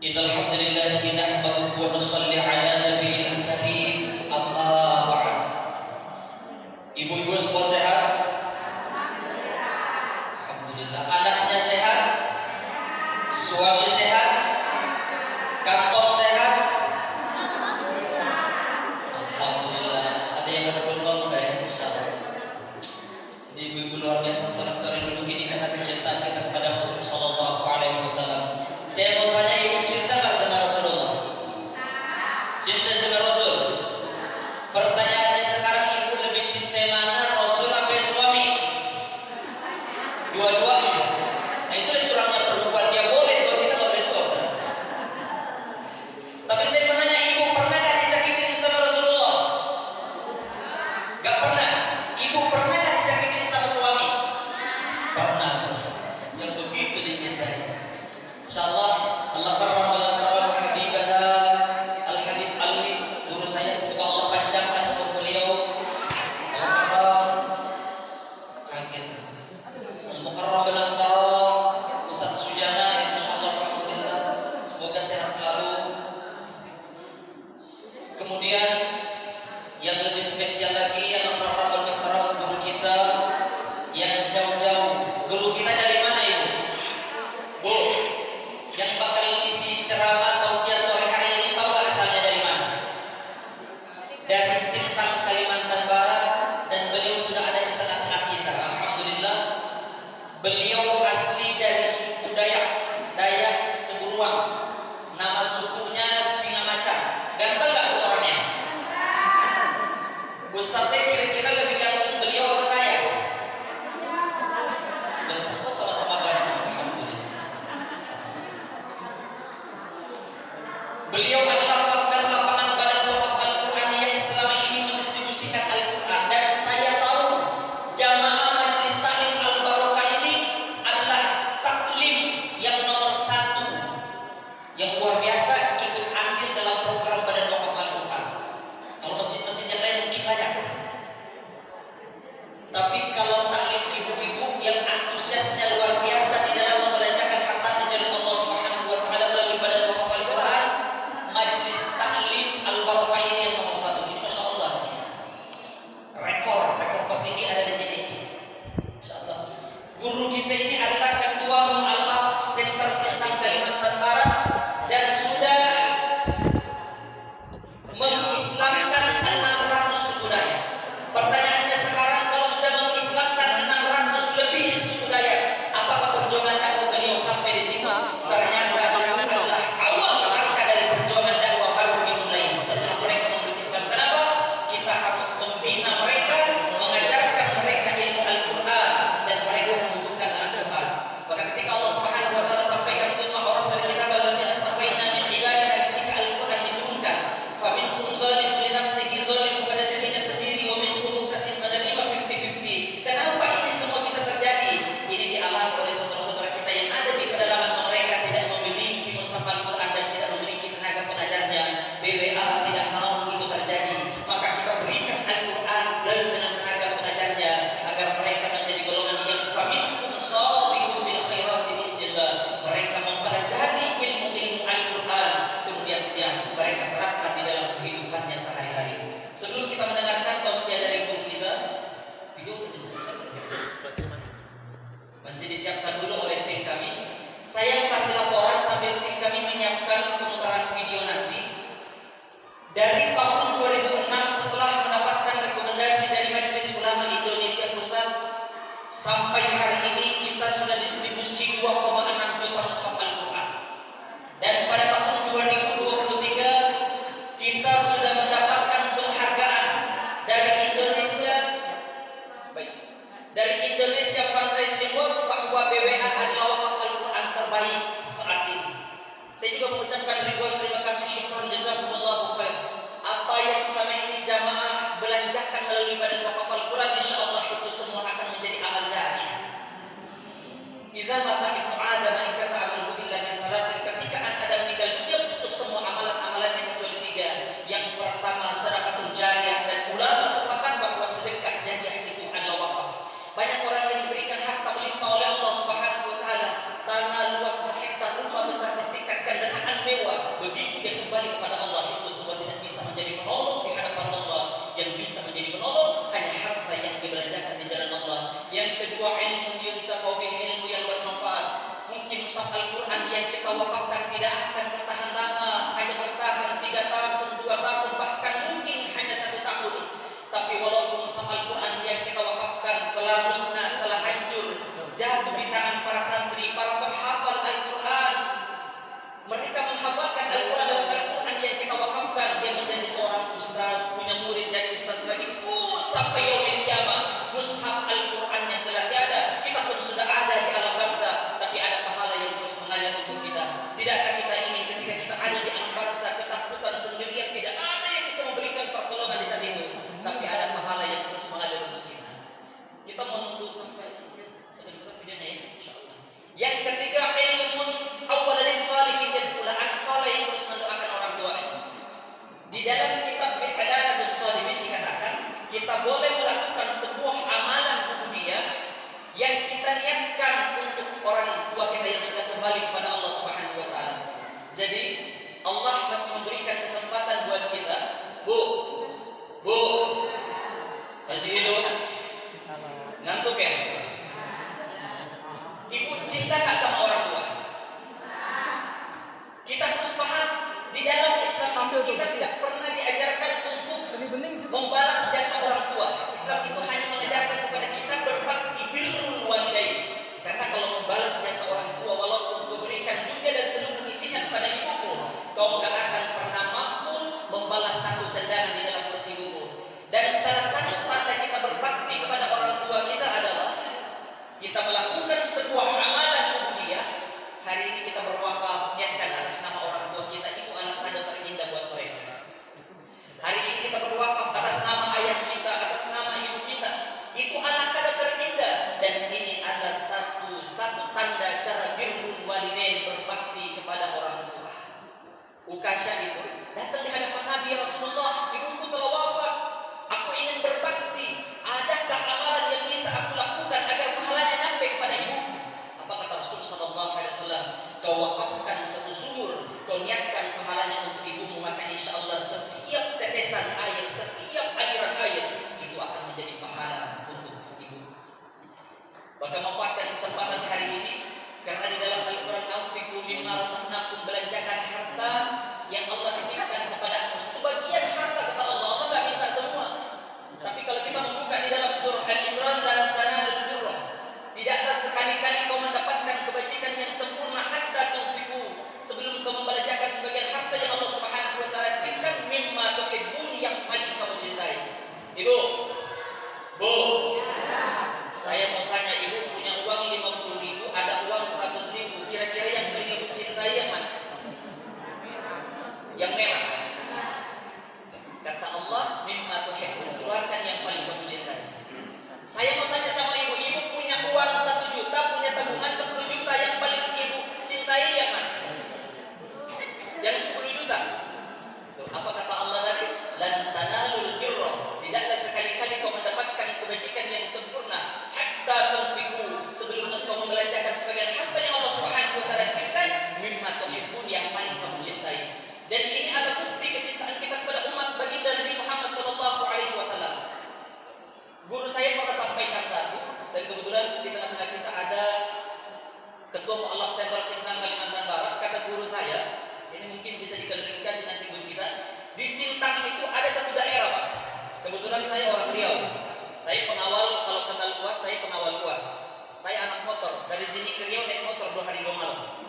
Innal hamdalillah nahmaduhu wa nusalli ala nabiyil karim. Amma ba'd. Ibu-ibu semua sehat? Alhamdulillah. Anaknya sehat? Suami sehat? Kantong sehat? Alhamdulillah. Ada yang ada berbang enggak ya? Insyaallah. Jadi ibu-ibu luar biasa, sore-sore dulu gini karena kecintaan kita kepada Rasul sallallahu alaihi wasallam. Saya mau tanya, ibu cinta nggak sama Rasulullah? Cinta sama Rasul? Pertanyaannya sekarang, ibu lebih cinta mana, Rasul atau suami? Dua-duanya. Nah itulah curangnya perempuan, dia boleh, kalau kita nggak boleh dosa. Tapi saya mau nanya, ibu pernah nggak disakitin sama Rasulullah? Nggak pernah. Ibu pernah nggak disakitin sama suami? Pernah tuh. Yang begitu dicintai. Insyaallah Allah karram habibana Al-Habib Ali, guru saya, semoga Allah panjangkan umur beliau. Al-Mukarram kaget Al-Mukarram bin Karam Ustaz Sujana, insyaallah alhamdulillah semoga sehat selalu. Kemudian yang lebih spesial lagi, Al-Mukarram bin Karam guru kita yang jauh-jauh. Guru kita dari mana ibu? Bu, yang bakal isi ceramah tausiah sore hari ini, tahu gak asalnya dari mana? Dari Sintang, Kalimantan Barat, dan beliau sudah ada di tengah-tengah kita. Alhamdulillah. Beliau asli dari suku Dayak Seburuang. Nama sukunya Singamacan. Ganteng gak bu orangnya? Ustadznya kira-kira lebih ganteng beliau apa saya? Ganteng kok, sama-sama ganteng. Beliau adalah founder lapangan Badan Wakaf Al-Quran yang selama ini mendistribusikan Al-Quran, dan saya tahu jamaah Majelis Taklim Al-Barokah ini adalah taklim yang nomor 1 yang luar biasa ikut andil dalam program Badan Wakaf Al-Quran. Kalau masjid-masjid yang lain mungkin banyak, tapi kalau taklim ibu-ibu yang antusiasnya luar biasa di dalam membelanjakan harta di jalan Allah Subhanahu wa taala melalui Badan Wakaf Al-Quran, Majelis Taklim Al-Barokah ini yang nomor 1. Ini Masya Allah, rekor tertinggi ada di sini. Insya Allah. Guru kita ini adalah ketua mu'alaf Center Sintang Kalimantan Barat dan sudah mengislamkan 600 suku Dayak. Pertanyaannya sekarang, kalau sudah mengislamkan 600 lebih suku Dayak, apakah perjuangan dakwah beliau sampai di situ? Ternyata itu adalah awal langkah dari perjuangan dakwah baru dimulai setelah mereka memeluk Islam. Kenapa? Kita harus membina mereka, mengajarkan mereka ilmu Al-Quran, dan mereka membutuhkan Al-Quran. Maka ketika Allah Subhanahu wa taala sampaikan firman Allah dari kitab alladziina astafaina min ibadina, ketika Al-Quran diturunkan, faminhum zalimun li nafsihi, zalim kepada dirinya sendiri, wa minhum muqtasid, menerima 50-50. Kenapa ini semua bisa terjadi? Ini dialami oleh saudara-saudara kita yang ada di pedalaman, mereka tidak memiliki mushaf Al-Quran dan tidak memiliki tenaga pengajarnya. BWA tidak mau itu terjadi, maka kita berikan Al-Quran plus dengan tenaga pengajarnya agar mereka menjadi golongan yang faminhum sabiqun bil khairati biiznillah. Mereka mempelajari ilmu-ilmu Al-Quran, kemudian mereka terapkan di dalam kehidupannya sehari-hari. Sebelum kita mendengarkan tausiah dari guru kita, video sudah disiapkan? Masih disiapkan dulu oleh tim kami. Saya kasih laporan sambil tim kami menyiapkan pemutaran video nanti. Dari tahun 2006 setelah mendapatkan rekomendasi dari Majelis Ulama Indonesia Pusat, sampai hari ini kita sudah distribusi 2,6 juta mushaf Al-Quran. Dan pada tahun 2023 kita sudah mendapatkan penghargaan dari Indonesia Fundraising Award bahwa BWA adalah wakaf Al-Quran terbaik saat ini. Saya juga mengucapkan ribuan terima kasih, syukran jazakumullahu khair. Apa yang selama ini jamaah belanjakan melalui Badan Wakaf Al-Quran, insyaallah itu semua akan menjadi amal jariah. Idza mata ibnu Adam in kata amaluhu illa min thalathin, ketika Adam meninggal dunia putus semua amalan-amalannya kecuali 3. Yang pertama sedekah jariah, dan ulama sepakat bahwa sedekah jariah itu adalah wakaf. Banyak orang yang diberikan harta melimpah oleh Allah Subhanahu wa taala, tanah luas berhektar, rumah besar bertingkat, kendaraan mewah, kedua ilmu yuntafa'u bihi, ilmu yang bermanfaat. Mungkin mushaf Al-Quran yang kita wakafkan tidak akan bertahan lama, hanya bertahan 3 tahun, 2 tahun, bahkan mungkin hanya 1 tahun. Tapi walaupun mushaf Al-Quran yang kita wakafkan telah musnah, telah hancur, jatuh di tangan para santri, para penghafal Al-Quran, mereka menghafalkan Al-Quran lewat Al-Quran yang kita wakafkan, dia menjadi seorang ustaz, punya murid jadi ustaz lagi, sampai yaumil kiamah. Mushaf Al-Quran yang telah tiada, kita pun sudah ada di alam barzah, tapi ada pahala yang terus mengalir untuk kita. Tidakkah kita ingin ketika kita ada di alam barzah, ketakutan sendirian, tidak ada yang bisa memberikan pertolongan di saat itu, tapi ada pahala yang terus mengalir untuk kita. Kita mau nunggu sampai berapa videonya ya, insyaallah. Yang ketiga, ilmun awwaladin salihin yad'ulah, anak saleh yang terus mendoakan orang tuanya. Di dalam kitab I'lanatul Talibin dikatakan, kita boleh melakukan sebuah amalan ubudiyah yang kita niatkan untuk orang tua kita yang sudah kembali kepada Allah Subhanahu wa taala. Jadi Allah masih memberikan kesempatan buat kita. Bu, masih hidup? Ngantuk ya? Ibu cinta nggak sama orang tua? Kita harus paham, di dalam Islam itu kita tidak pernah diajarkan untuk membalas jasa orang tua. Islam itu hanya mengajarkan kepada kita berbakti, birrul walidain. Karena kalau membalas jasa orang tua, walaupun kau berikan dunia dan seluruh isinya kepada ibumu, kau nggak akan pernah mampu membalas satu tendangan di dalam perut ibumu. Dan salah satu tanda kita berbakti kepada orang tua kita adalah kita melakukan sebuah amalan ubudiyah. Hari ini kita berwakaf, niatkan atas nama orang tua kita, itu adalah kado terindah buat mereka. Hari ini kita berwakaf atas nama ayah kita, atas nama ibu kita, itu adalah kado terindah. Dan ini adalah satu tanda cara birrul walidain, berbakti kepada orang tua. Ukasha itu datang di hadapan Nabi, Rasulullah, ibuku telah wafat, aku ingin berbakti. Adakah amalan yang bisa aku lakukan agar pahalanya sampai kepada ibu? Apa kata Rasul sallallahu alaihi wasallam? Kau wakafkan satu sumur, kau niatkan pahalanya untuk ibumu, maka insya Allah setiap tetesan air, setiap aliran air itu akan menjadi pahala untuk ibu. Maka manfaatkan kesempatan hari ini, karena di dalam Al-Quran, anfiqu mimma razaqnakum, belanjakan harta yang Allah titipkan kepadamu. Sebagian harta kata Allah, Allah nggak minta semua. Tapi kalau kita membuka di dalam surah Al-Imran, dan tanalul birra, tidaklah sekali-kali kau mendapatkan kebajikan yang sempurna hatta tunfiqu, sebelum kau membelanjakan sebagian harta yang Allah Subhanahu wa taala titipkan, mimma tuhibbun, yang paling kamu cintai. Ibu, saya mau tanya, ibu punya uang 50.000, ada uang 100.000, kira-kira yang paling ibu cintai yang mana? Yang merah. Kata Allah, mimma tuhibbun, keluarkan yang paling kamu cintai. Saya mau tanya sama ibu, ibu punya uang 1 juta, punya tabungan 10 juta, yang paling ibu cintai yang mana? Yang 10 juta. Apa kata Allah tadi? Lan tanalul birra, tidaklah sekali-kali kau mendapatkan kebajikan yang sempurna hatta tunfiqu, sebelum engkau membelanjakan sebagian harta yang Allah Subhanahu wa taala berikan, mimma tuhibbun, yang paling kamu cintai. Dan ini adalah bukti kecintaan kita kepada umat baginda Nabi Muhammad sallallahu alaihi wasallam. Guru saya pernah sampaikan satu, dan kebetulan di tengah-tengah kita ada Ketua Mu'alaf Center Sintang Kalimantan Barat. Kata guru saya, ini mungkin bisa diklarifikasi nanti guru kita, di Sintang itu ada satu daerah, Pak. Kebetulan saya orang Riau. Saya pengawal, kalau kenal Kuas, saya pengawal Kuas. Saya anak motor, dari sini ke Riau naik motor 2 hari 2 malam.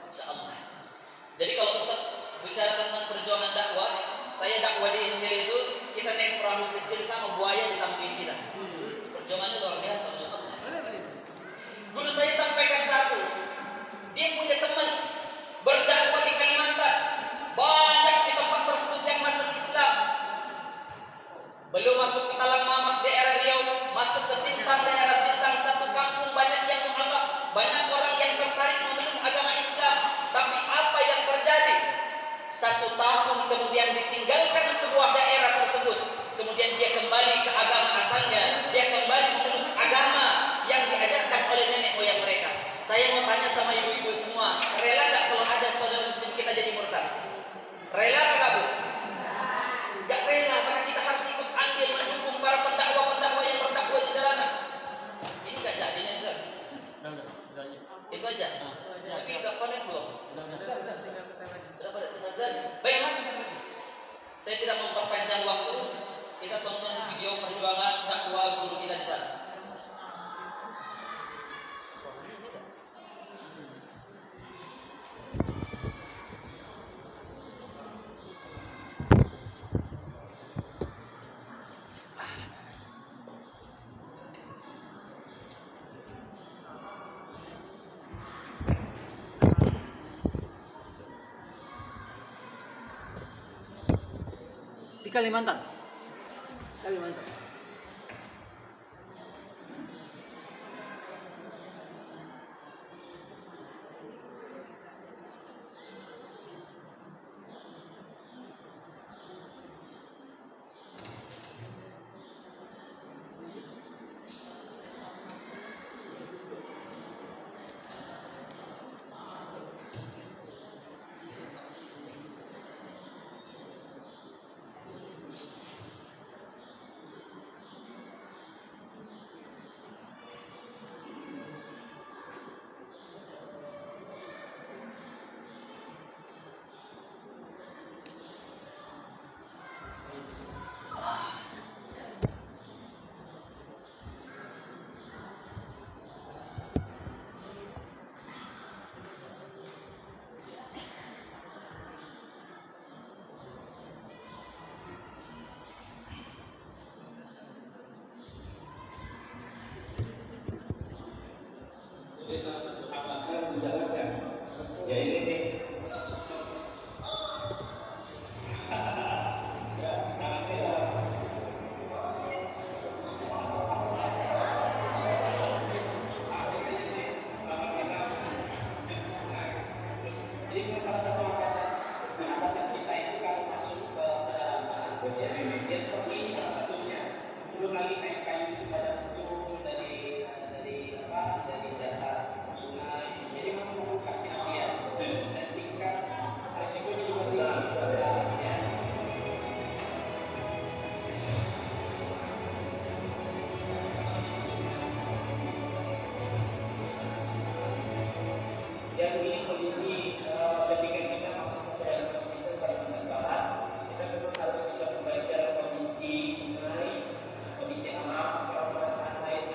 Insyaallah. Jadi kalau Ustaz bicara tentang perjuangan dakwah, saya dakwah di Injil itu, kita naik perahu kecil sama buaya di samping kita. Perjuangannya luar biasa, Masya Allah. Guru saya sampaikan satu, dia punya teman berdakwah di Kalimantan, banyak di tempat tersebut yang masuk Islam. Belum masuk ke Talang Mamak daerah Riau, masuk ke Sintang daerah Sintang, satu kampung banyak yang mu'alaf, banyak orang yang tertarik memeluk agama Islam. Tapi apa yang terjadi? 1 tahun kemudian ditinggalkan sebuah daerah tersebut, kemudian dia kembali ke agama asalnya, dia kembali memeluk agama Itu aja. Tapi udah connect belum? Udah, tinggal setel lagi. Udah connect tinggal azan. Baik. Saya tidak memperpanjang waktu. Kita tonton video perjuangan dakwah guru kita di sana. Suaranya ini enggak? Di Kalimantan. Kalimantan. Apakah menjalankan? Ya ini nih. Jadi salah satu angkatan kita itu kalau masuk ke pedalaman, dia seperti ini salah satunya. Belum lagi kayu-kayu itu pada muncul dari dasar sungai. Jadi memang membuka hati-hatian dan tingkat resikonya juga tinggi. Ya. Ya begini kondisi ketika kita masuk ke dalam kondisi Kalimantan Barat, kita memang harus bisa membaca kondisi sungai, kondisi alam. Kalau pada saat naik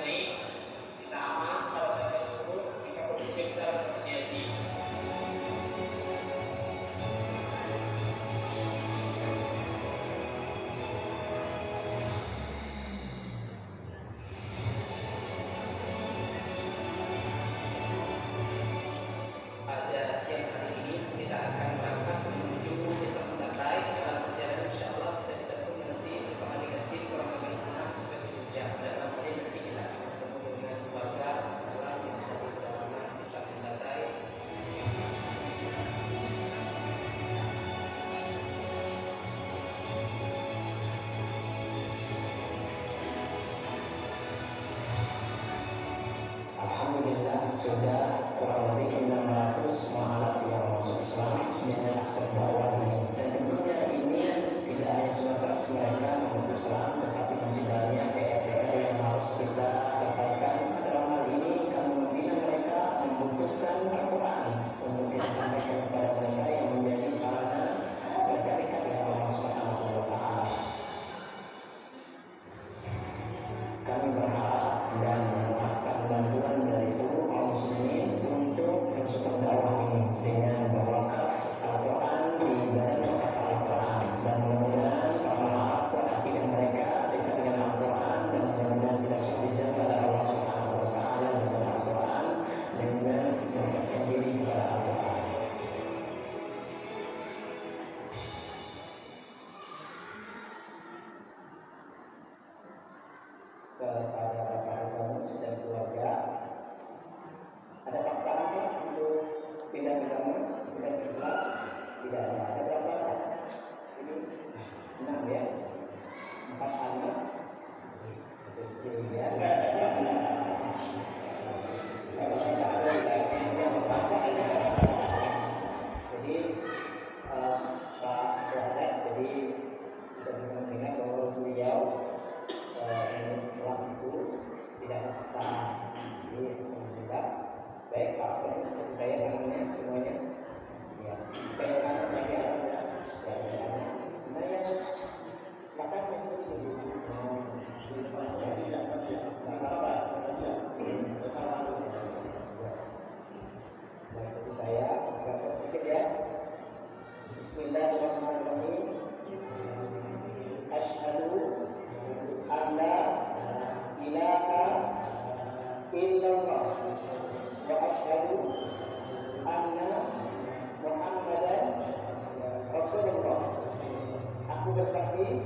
kita aman, pada saat naik turun jika kondisi kita terjadi. Pada siang hari ini kita akan berangkat menuju Desa Pendatai. Dalam perjalanan insya Allah bisa ditempuh nanti bersama dengan tim kurang lebih 6 sampai 7 jam. Dan malam hari nanti kita akan bertemu dengan keluarga Islam yang ada di pedalaman Desa Pendatai. Alhamdulillah sudah kurang lebih 600 mualaf yang masuk Islam dengan aspek dakwah ini. Dan tentunya ini tidak hanya sebatas mereka masuk Islam, tetapi masih banyak PR yang harus kita selesaikan. Dalam hal ini kami membina mereka membutuhkan Al-Quran untuk kita sampaikan kepada mereka yang menjadi sarana berkali-kali Allah Subhanahu wa Ta'ala. Kami berharap dan mengharapkan bantuan dari seluruh kaum muslimin untuk mensupport dakwah ini dengan berwakaf Al-Quran di Badan Wakaf Al-Quran, dan mudah-mudahan para maaf akidah mereka dekat dengan Al-Quran, dan mudah-mudahan tidak sulit dijaga oleh Allah Subhanahu wa wa asyhadu anna Muhammadan Rasulullah. Aku bersaksi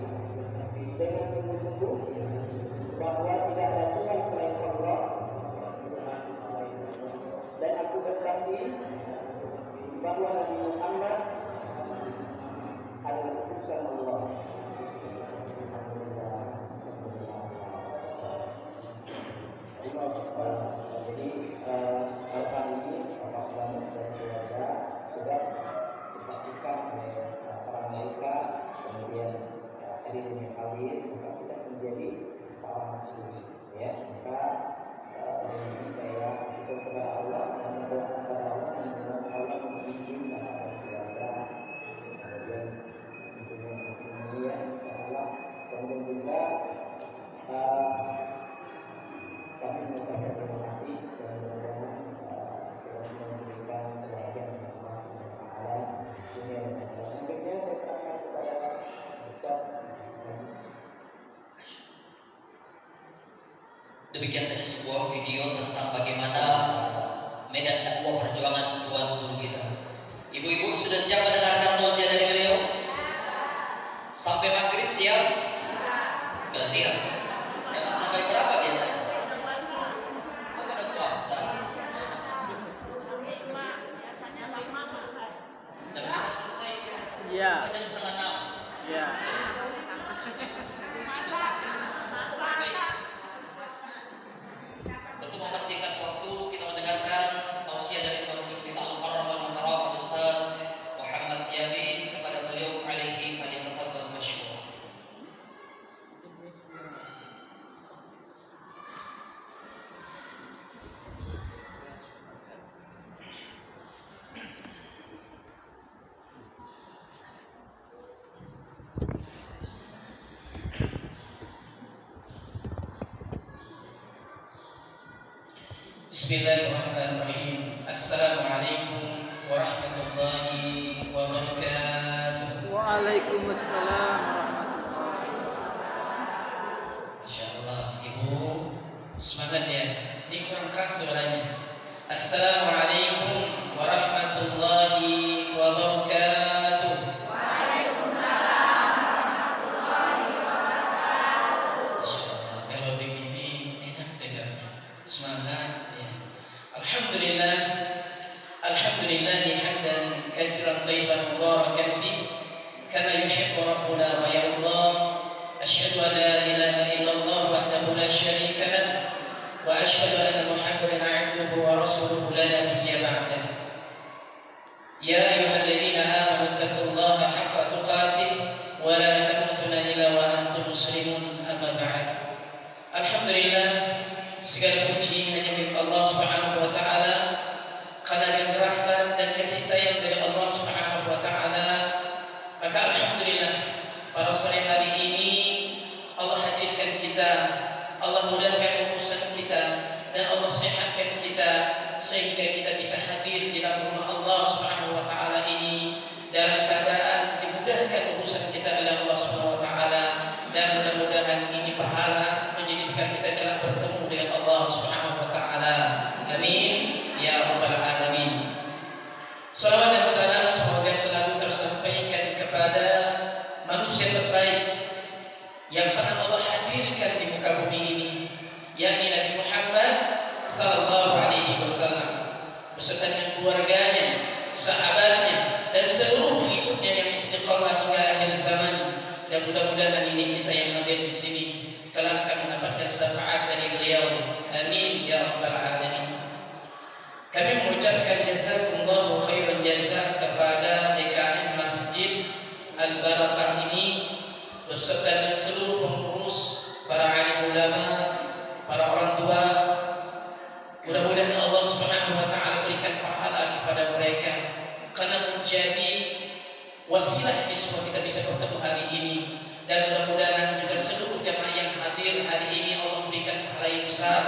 dengan sungguh-sungguh bahwa tidak ada Tuhan selain Allah, dan aku bersaksi bahwa Nabi Muhammad adalah utusan Allah. Jadi hal ini apabila sudah keluarga sudah disaksikan oleh para malaikat, kemudian hari ini kawin, maka sudah menjadi seorang muslim. Ya, maka ini saya bersyukur kepada Allah dan berdoa kepada Allah dan berdoa Allah mengizinkan para keluarga, kemudian tentunya kemudian insyaallah, kemudian juga kami mengucapkan terima kasih dan mudah-mudahan kita memberikan kebahagiaan yang Allah Taala dunia dan akhirat. Selanjutnya saya serahkan kepada Ustaz. Demikian tadi sebuah video tentang bagaimana medan dakwah perjuangan Tuan Guru kita. Ibu-ibu sudah siap mendengarkan tausiah dari beliau? Sampai maghrib siap? Gak siap? Emang sampai berapa biasanya? Oh, pada puasa. Jam 5 selesai. Iya. Oh, jam setengah 6. Iya. Untuk mempersingkat waktu, kita mendengarkan tausiah dari Tuan Guru kita Al-Mukarram Al-Mukarram Ustaz Muhammad Yamin. Kepada beliau alaihi falyatafaddal masykur. Bismillahirrahmanirrahim. Assalamualaikum warahmatullahi wabarakatuh. Waalaikumsalam warahmatullahi wabarakatuh. Insyaallah Ibu semangat ya. Ini kurang keras suaranya. Assalamualaikum warahmatullahi wabarakatuh. Insyaallah kalau begini enak dengarnya. Semangat ya. Alhamdulillah. Alhamdulillah hamdan katsiran thayyiban mubarakan fi kama yuhibbu rabbuna wa yarda. Asyhadu an la ilaha illallah wahdahu la syarika lah wa asyhadu anna Muhammadan 'abduhu wa rasuluhu la nabiyya ba'dah. Ya ayyuhalladzina amanu taqullaha haqqa tuqatih wa la tamutunna illa wa antum muslimun, amma ba'd. Alhamdulillah, segala puji hanya milik Allah Subhanahu wa taala, karena dengan rahmat dan kasih sayang dari Allah Subhanahu wa taala, maka alhamdulillah pada sore hari ini Allah hadirkan kita, Allah mudahkan urusan kita, dan Allah sehatkan kita sehingga kita bisa hadir di dalam rumah Allah Subhanahu wa taala ini dalam keadaan dimudahkan urusan kita oleh Allah Subhanahu wa taala, dan mudah-mudahan ini pahala menjadikan kita kelak bertemu dengan Allah Subhanahu wa taala. Amin ya rabbal alamin. Salawat dan salam semoga selalu tersampaikan kepada manusia terbaik yang pernah Allah hadirkan di muka bumi ini, yakni Nabi Muhammad sallallahu alaihi wasallam beserta dengan keluarganya, sahabatnya, dan seluruh pengikutnya yang istiqamah hingga akhir zaman. Dan mudah-mudahan ini kita yang hadir di sini kelak akan mendapatkan syafaat dari beliau. Amin ya rabbal alamin. Kami mengucapkan jazakumullahu khairan jazaa kepada DKM Masjid Al-Barakah ini beserta dengan seluruh pengurus, para alim ulama, para orang tua. Mudah-mudahan Allah Subhanahu wa taala berikan pahala kepada mereka karena menjadi wasilah ini semua kita bisa bertemu hari ini, dan mudah-mudahan juga seluruh jamaah yang hadir hari ini Allah berikan pahala yang besar.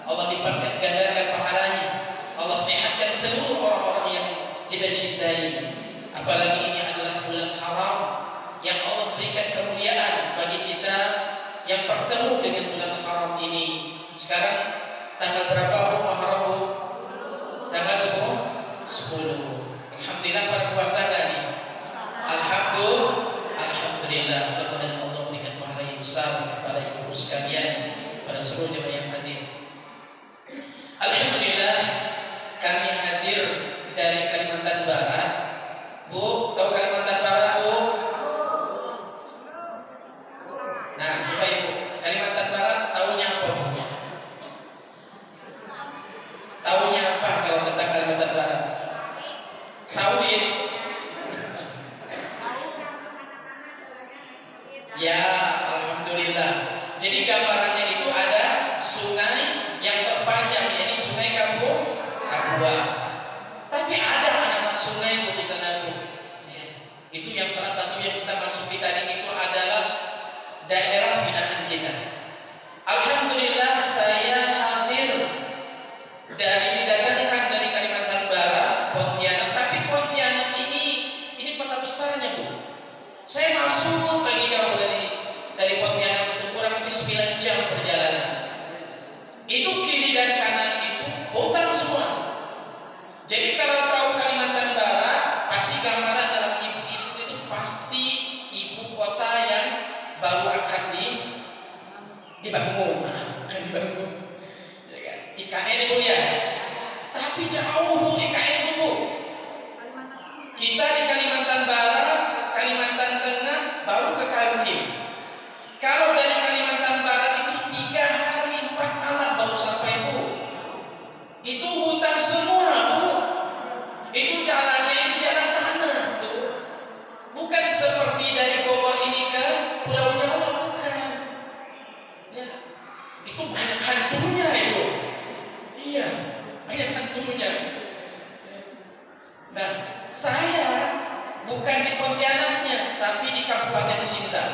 Allah lipat gandakan pahalanya. Allah sehatkan seluruh orang-orang yang kita cintai. Apalagi ini adalah bulan haram yang Allah berikan kemuliaan bagi kita yang bertemu dengan bulan haram ini. Sekarang Tanggal berapa Bu Muharram Bu? Tanggal 10. Alhamdulillah pada puasa tadi. Alhamdulillah. Mudah-mudahan Allah berikan pahala yang besar kepada ibu sekalian, pada seluruh jemaah yang hadir. Alhamdulillah kami hadir dari Kalimantan Barat. Bu, tahu Kalimantan Barat Bu? Nah, coba Ibu, Kalimantan Barat tahunya apa Bu? Tahunya apa kalau tentang Kalimantan Barat? Sawit. Ya, alhamdulillah. Jadi gambarannya itu ada sungai yang terpanjang, ini Sungai Kapuas. Tapi ada anak sungai Bu di sana Bu. Ya. Itu yang salah satu yang kita masuki tadi itu adalah daerah binaan kita. Alhamdulillah saya hadir didatangkan dari Kalimantan Barat, Pontianak. Tapi Pontianak ini kota besarnya Bu. Saya masuk lagi jauh dari Pontianak itu kurang lebih 9 jam perjalanan. Itu kiri dan kanan itu hutan semua. Jadi kalau tahu Kalimantan Barat, pasti gambaran dalam ibu-ibu itu pasti ibu kota yang baru akan dibangun. Ya kan? IKN Bu ya. Tapi jauh Bu IKN itu Bu. Kita di Kalimantan Barat, Kalimantan Tengah baru ke Kaltim. Kalau dari Kalimantan Barat itu 3 hari 4 malam baru sampai Bu. Itu hutan semua Bu. Itu jalannya itu jalan tanah tuh. Bukan seperti dari Bogor ini ke Pulau Jawa, bukan. Ya. Itu banyak hantunya itu. Iya, banyak hantunya. Nah, saya bukan di Pontianaknya, tapi di Kabupaten Sintang.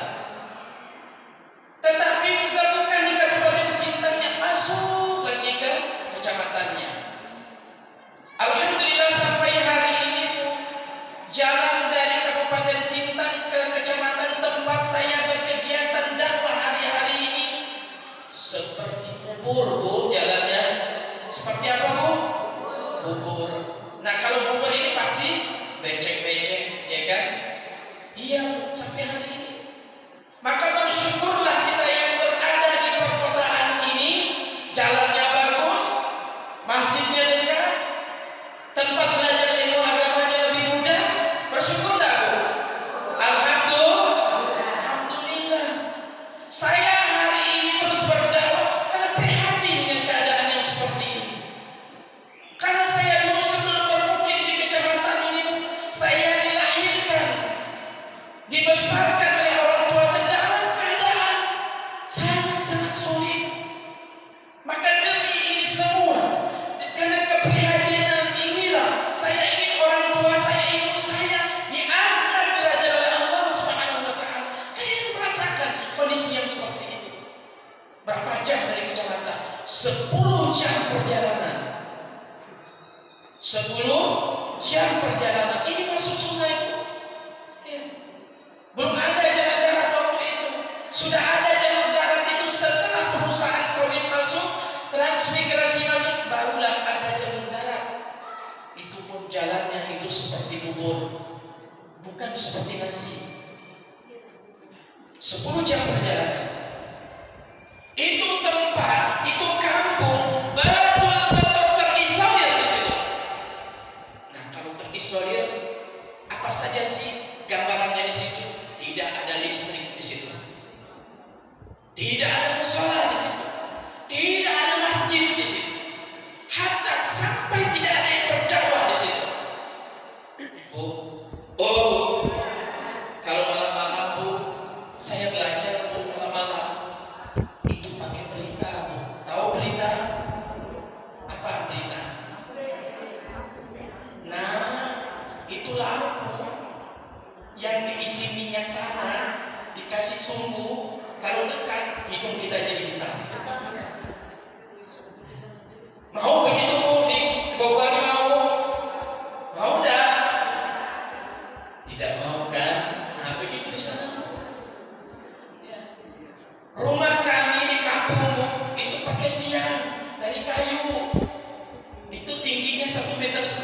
Tetapi juga bukan di Kabupaten Sintang yang masuk lagi ke kecamatannya. Alhamdulillah sampai hari ini tuh jalan dari Kabupaten Sintang ke kecamatan tempat saya berkegiatan dakwah hari-hari ini seperti bubur Bu jalannya. Seperti apa Bu? Bubur. Nah kalau bubur ini pasti becek-becek, ya kan? Iya sampai hari ini. Maka bersyukurlah kita yang berada di perkotaan ini, jalannya bagus, masjidnya dekat, tempat belajar ilmu agamanya lebih mudah. Bersyukur tak Bu? Alhamdulillah. Saya hari ini terus berdakwah karena prihatin dengan keadaan yang seperti ini. Karena saya dulu sebelum bermukim di kecamatan ini Bu, saya dilahirkan, dibesarkan oleh orang tua dalam keadaan sangat-sangat sulit. Maka demi ini semua, karena keprihatinan inilah saya ingin orang tua saya, ibu saya diangkat derajat oleh Allah Subhanahu wa taala. Kalian merasakan kondisi yang seperti itu. Berapa jam dari kecamatan? 10 jam perjalanan. 10 jam perjalanan. Ini masuk sungai. Ya. Belum ada jalur darat waktu itu. Sudah ada jalur darat itu setelah perusahaan sawit masuk, transmigrasi masuk, barulah ada jalur darat. Itu pun jalannya itu seperti bubur, bukan seperti nasi. 10 jam perjalanan. Itu tempat, itu kampung betul-betul terisolir di situ. Nah kalau terisolir, apa saja sih gambarannya di situ? Tidak ada listrik di situ, tidak ada mushola di situ, tidak ada masjid di situ, hatta sampai tidak ada yang berdakwah di situ. Bu, kalau malam-malam Bu, saya belajar Bu malam-malam itu pakai pelita Bu. Tahu pelita? Apa pelita? Nah, itu lampu yang diisi minyak tanah, dikasih sumbu, kalau dekat hidung kita jadi hitam. Mau begitu Bu di Bogor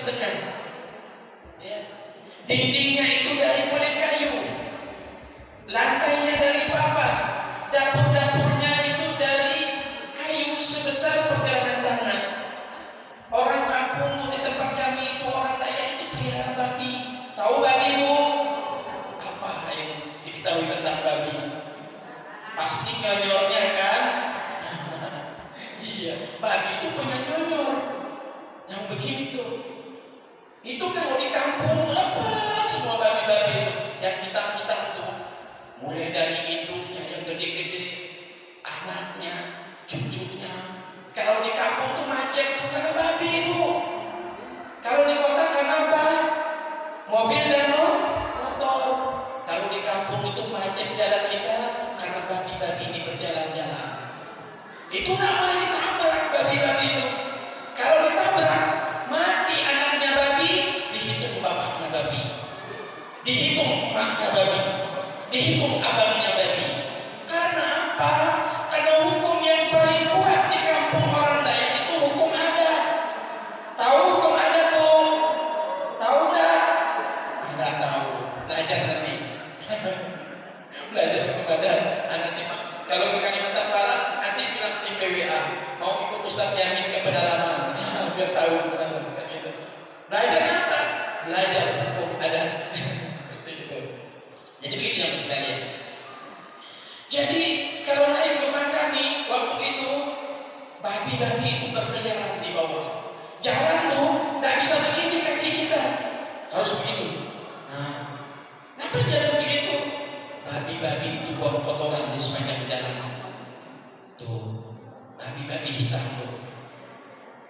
setengah. Ya. Dindingnya itu dari kulit kayu, lantainya dari papan, dapur-dapurnya itu dari kayu sebesar pergelangan tangan. Orang kampung di tempat kami itu orang Dayak itu pelihara babi. Tahu babi Bu? Apa yang diketahui tentang babi? Pasti nyonyornya kan? Iya, babi itu punya nyonyor yang begitu. Itu kalau di kampung lepas semua babi-babi itu yang hitam-hitam tuh, mulai dari induknya yang gede-gede, anaknya, cucunya. Kalau di kampung tuh macet tuh karena babi Bu. Kalau di kota karena apa? Mobil dan motor. Kalau di kampung itu macet jalan kita karena babi-babi ini berjalan-jalan. Itu nggak boleh ditabrak babi-babi itu. Kalau ditabrak mati anaknya babi, dihitung bapaknya babi, dihitung maknya babi, dihitung abangnya babi. Karena apa? Karena hukum yang paling kuat di kampung orang Dayak itu hukum adat. Tahu hukum adat Bu? Tahu nggak? Nggak tahu. Belajar nanti. Belajar hukum adat. Nanti kalau ke Kalimantan Barat nanti bilang tim BWA mau ikut Ustaz Yamin ke pedalaman biar tahu sana gitu. Belajar apa? Belajar hukum adat. Gitu. Jadi begini yang sekalian. Jadi kalau naik ke rumah kami waktu itu babi-babi itu berkeliaran di bawah. Jalan tuh nggak bisa begini kaki kita, harus begini. Nah, kenapa jalan begitu? Babi-babi itu buang kotoran di sepanjang jalan. Tuh, babi-babi hitam tuh.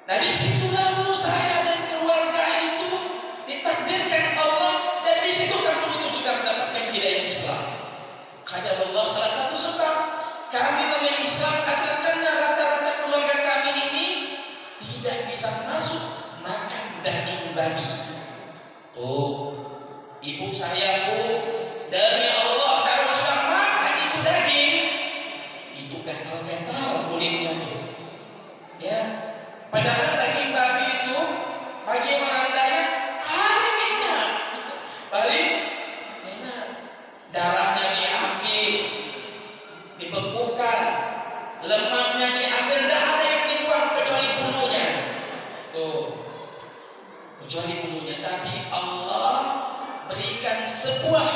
Nah disitulah saya dan keluarga itu ditakdirkan Allah, dan disitu kamu itu juga mendapatkan hidayah Islam. Kata Allah, salah satu sebab kami memilih Islam adalah karena rata-rata keluarga kami ini tidak bisa masuk makan daging babi. Tuh, ibu saya Bu, dari Allah kalau sudah makan itu daging, itu gatal-gatal kulitnya tuh. Ya, padahal daging babi itu bagi orang Dayak paling enak, paling enak. Darahnya diambil, dibekukan, lemaknya diambil, tidak ada yang dibuang kecuali bulunya. Tuh, kecuali bulunya. Tapi Allah berikan sebuah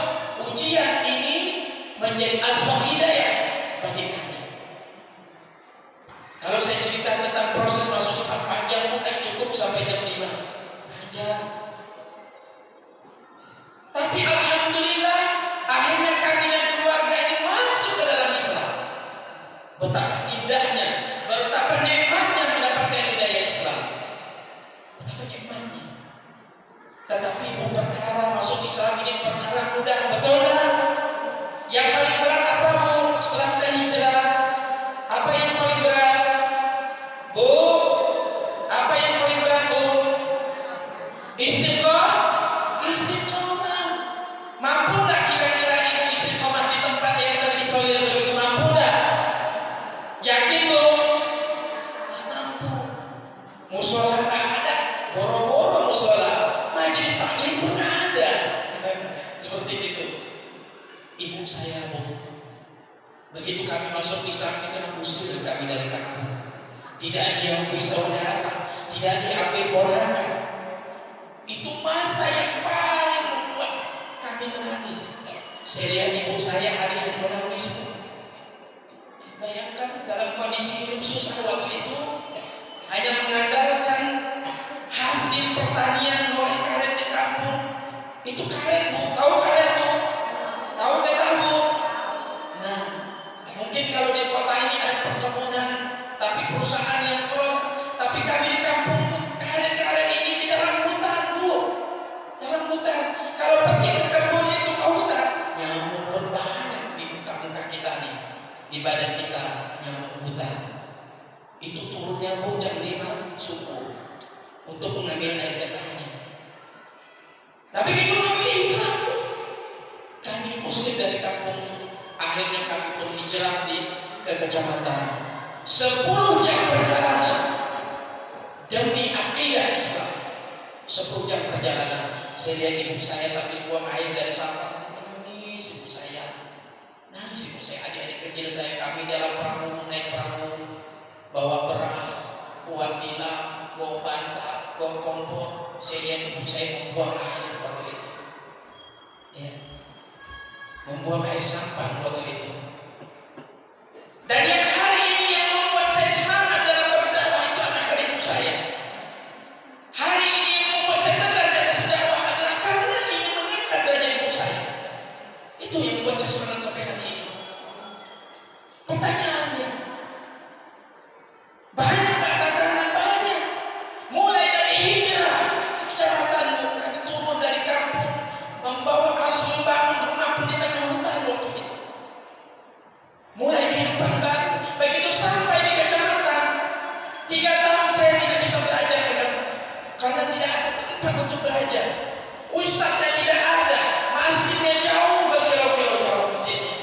ujian ini menjadi asbab hidayah bagi kami. Kalau saya cerita tentang proses masuk Islam panjang bukan cukup sampai jam 5 panjang. Tapi alhamdulillah akhirnya kami dan keluarga ini masuk ke dalam Islam. Betapa indahnya, betapa nikmatnya mendapatkan hidayah Islam. Betapa nikmatnya. Tetapi perkara masuk Islam ini perkara mudah, betul tak? Yang paling berat apa Bu? Setelah kita hijrah, apa yang paling berat? Bu, apa yang paling berat Bu? Istiqomah. Mampu tak kira-kira ibu istiqomah di tempat yang terisolir begitu? Mampu tak? Yakin Bu? Tak mampu. Musola tak ada, boro-boro musola. Majlis taklim pun ada. Seperti itu. Ibu saya Bu, begitu kami masuk Islam itu mengusir kami dari kampung. Tidak diakui saudara, tidak diakui ponakan. Itu masa yang paling membuat kami menangis. Saya lihat ibu saya hari-hari menangis. Bayangkan dalam kondisi hidup susah waktu itu, hanya mengandalkan hasil pertanian oleh karet di kampung. Itu karet Bu, tahu karet Bu? Tahu nggak Bu? Nah, mungkin kalau di kota ini ada perkebunan, tapi perusahaan yang kelola. Tapi kami di kampung Bu, karet-karet ini di dalam hutan Bu, dalam hutan. Kalau pergi ke kebun itu ke hutan, nyamuk pun banyak di muka-muka kita nih, di badan kita nyamuk hutan. Itu turunnya Bu jam 5 subuh untuk mengambil air getahnya. Nah begitu memilih Islam, kami muslim dari kampung. Akhirnya kami pun hijrah ke kecamatan. 10 jam perjalanan demi akidah Islam, 10 jam perjalanan. Saya lihat ibu saya sambil buang air dari sampah. Nangis ibu saya. Nangis ibu saya. Adik-adik kecil saya, kami dalam perahu, naik perahu, bawa beras, buah tilam, bawa bantal, bawa kompor. Saya lihat ibu saya membuang air waktu itu. Ya. Membuang air sampah waktu itu. Dan yang hari ini yang membuat saya semangat dalam berdakwah itu adalah ibu saya. Hari ini yang membuat saya tegar di atas dakwah adalah karena ingin mengangkat derajat ibu saya. Itu yang membuat saya semangat sampai hari ini. Pertanyaannya, banyak tantangan banyak. Mulai dari hijrah ke kecamatanmu, kami turun dari kampung, membawa harus membangun rumah pun di tengah hutan waktu itu. Mulai kehidupan baru, begitu sampai di kecamatan, 3 tahun saya tidak bisa belajar agama karena tidak ada tempat untuk belajar. Ustaznya tidak ada, masjidnya jauh, berkilo-kilo jauh masjidnya.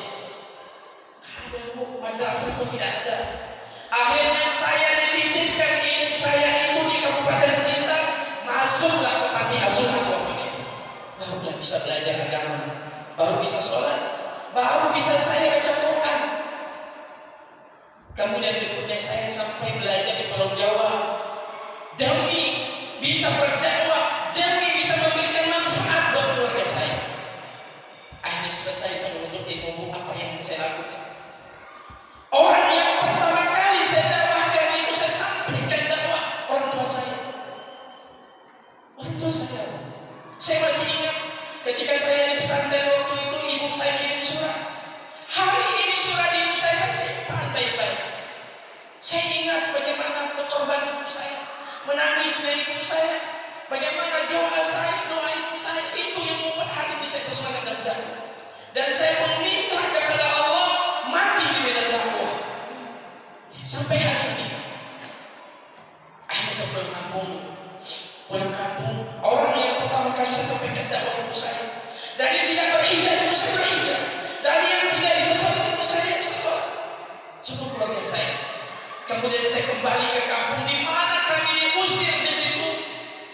Ada madrasah pun tidak ada. Akhirnya saya dititipkan ibu saya itu di Kabupaten Sintang, masuklah ke panti asuhan waktu itu. Barulah bisa belajar agama, baru bisa sholat, baru bisa saya baca Quran. Kemudian berikutnya saya sampai belajar di Pulau Jawa demi bisa berdakwah, demi bisa memberikan manfaat buat keluarga saya. Akhirnya selesai saya menuntut ilmu, apa yang saya lakukan? Orang yang pertama kali saya dakwahkan itu saya sampaikan dakwah orang tua saya. Orang tua saya. Saya masih ingat ketika saya di pesantren waktu itu ibu saya kirim surat. Hari ini surat ibu saya simpan baik-baik. Saya ingat bagaimana berkorban ibu saya, menangisnya ibu saya, bagaimana doa saya, doa ibu saya, itu yang membuat hati saya bersemangat dan dakwah. Dan saya meminta kepada Allah mati di medan dakwah. Sampai hari ini. Akhirnya saya pulang kampung, orang yang pertama kali saya sampaikan dakwah ibu saya. Dari tidak berhijab ibu saya berhijab, dari yang tidak bisa sholat ibu saya bisa sholat. Semua keluarga saya. Kemudian saya kembali ke kampung di mana kami diusir di situ.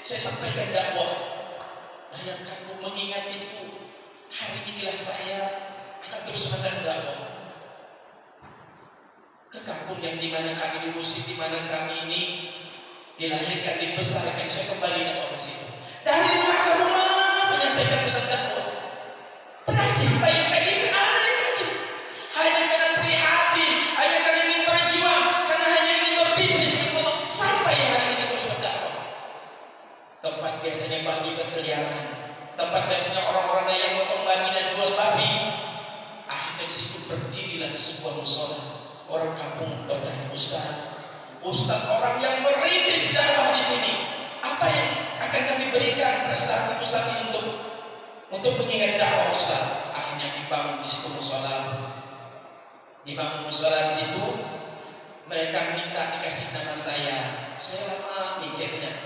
Saya sampaikan dakwah. Bayangkan mengingat itu, hari inilah saya akan terus dakwah ke kampung yang dimana kami diusir, di mana kami ini dilahirkan, dibesarkan. Saya kembali dakwah ke situ. Dari rumah ke rumah menyampaikan pesan dakwah. Pernah siapa yang kaji? Ada yang kaji. Hanya karena prihatin, hanya karena ingin berjuang, karena hanya ingin berbisnis untuk sampai hari ini terus berdakwah. Tempat biasanya babi berkeliaran, tempat biasanya orang-orang yang potong babi dan jual babi. Akhirnya di situ berdirilah sebuah musola. Orang kampung bertanya, Ustaz, orang yang merintis dakwah di sini, apa yang akan kami berikan prestasi Ustaz untuk mengingat dakwah Ustaz? Akhirnya dibangun di situ musola. Dibangun musola di situ, mereka minta dikasih nama saya. Saya lama mikirnya.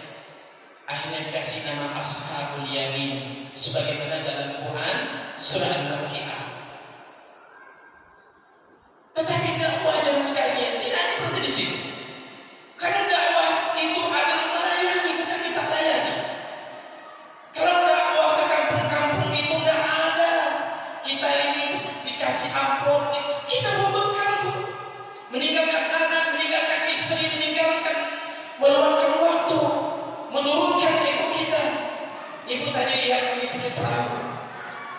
Akhirnya dikasih nama Ashabul Yamin, sebagaimana dalam Quran surah Al-Waqiah. Tetapi dakwah jemaah sekalian tidak berhenti di situ. Karena dakwah itu adalah melayani, bukan kita layani. Kalau dakwah ke kampung-kampung itu tidak ada. Kita ini dikasih amplop, kita mau berkampung, meninggalkan anak, meninggalkan istri, meluangkan waktu, menurunkan ego kita. Ibu tadi lihat kami pakai perahu.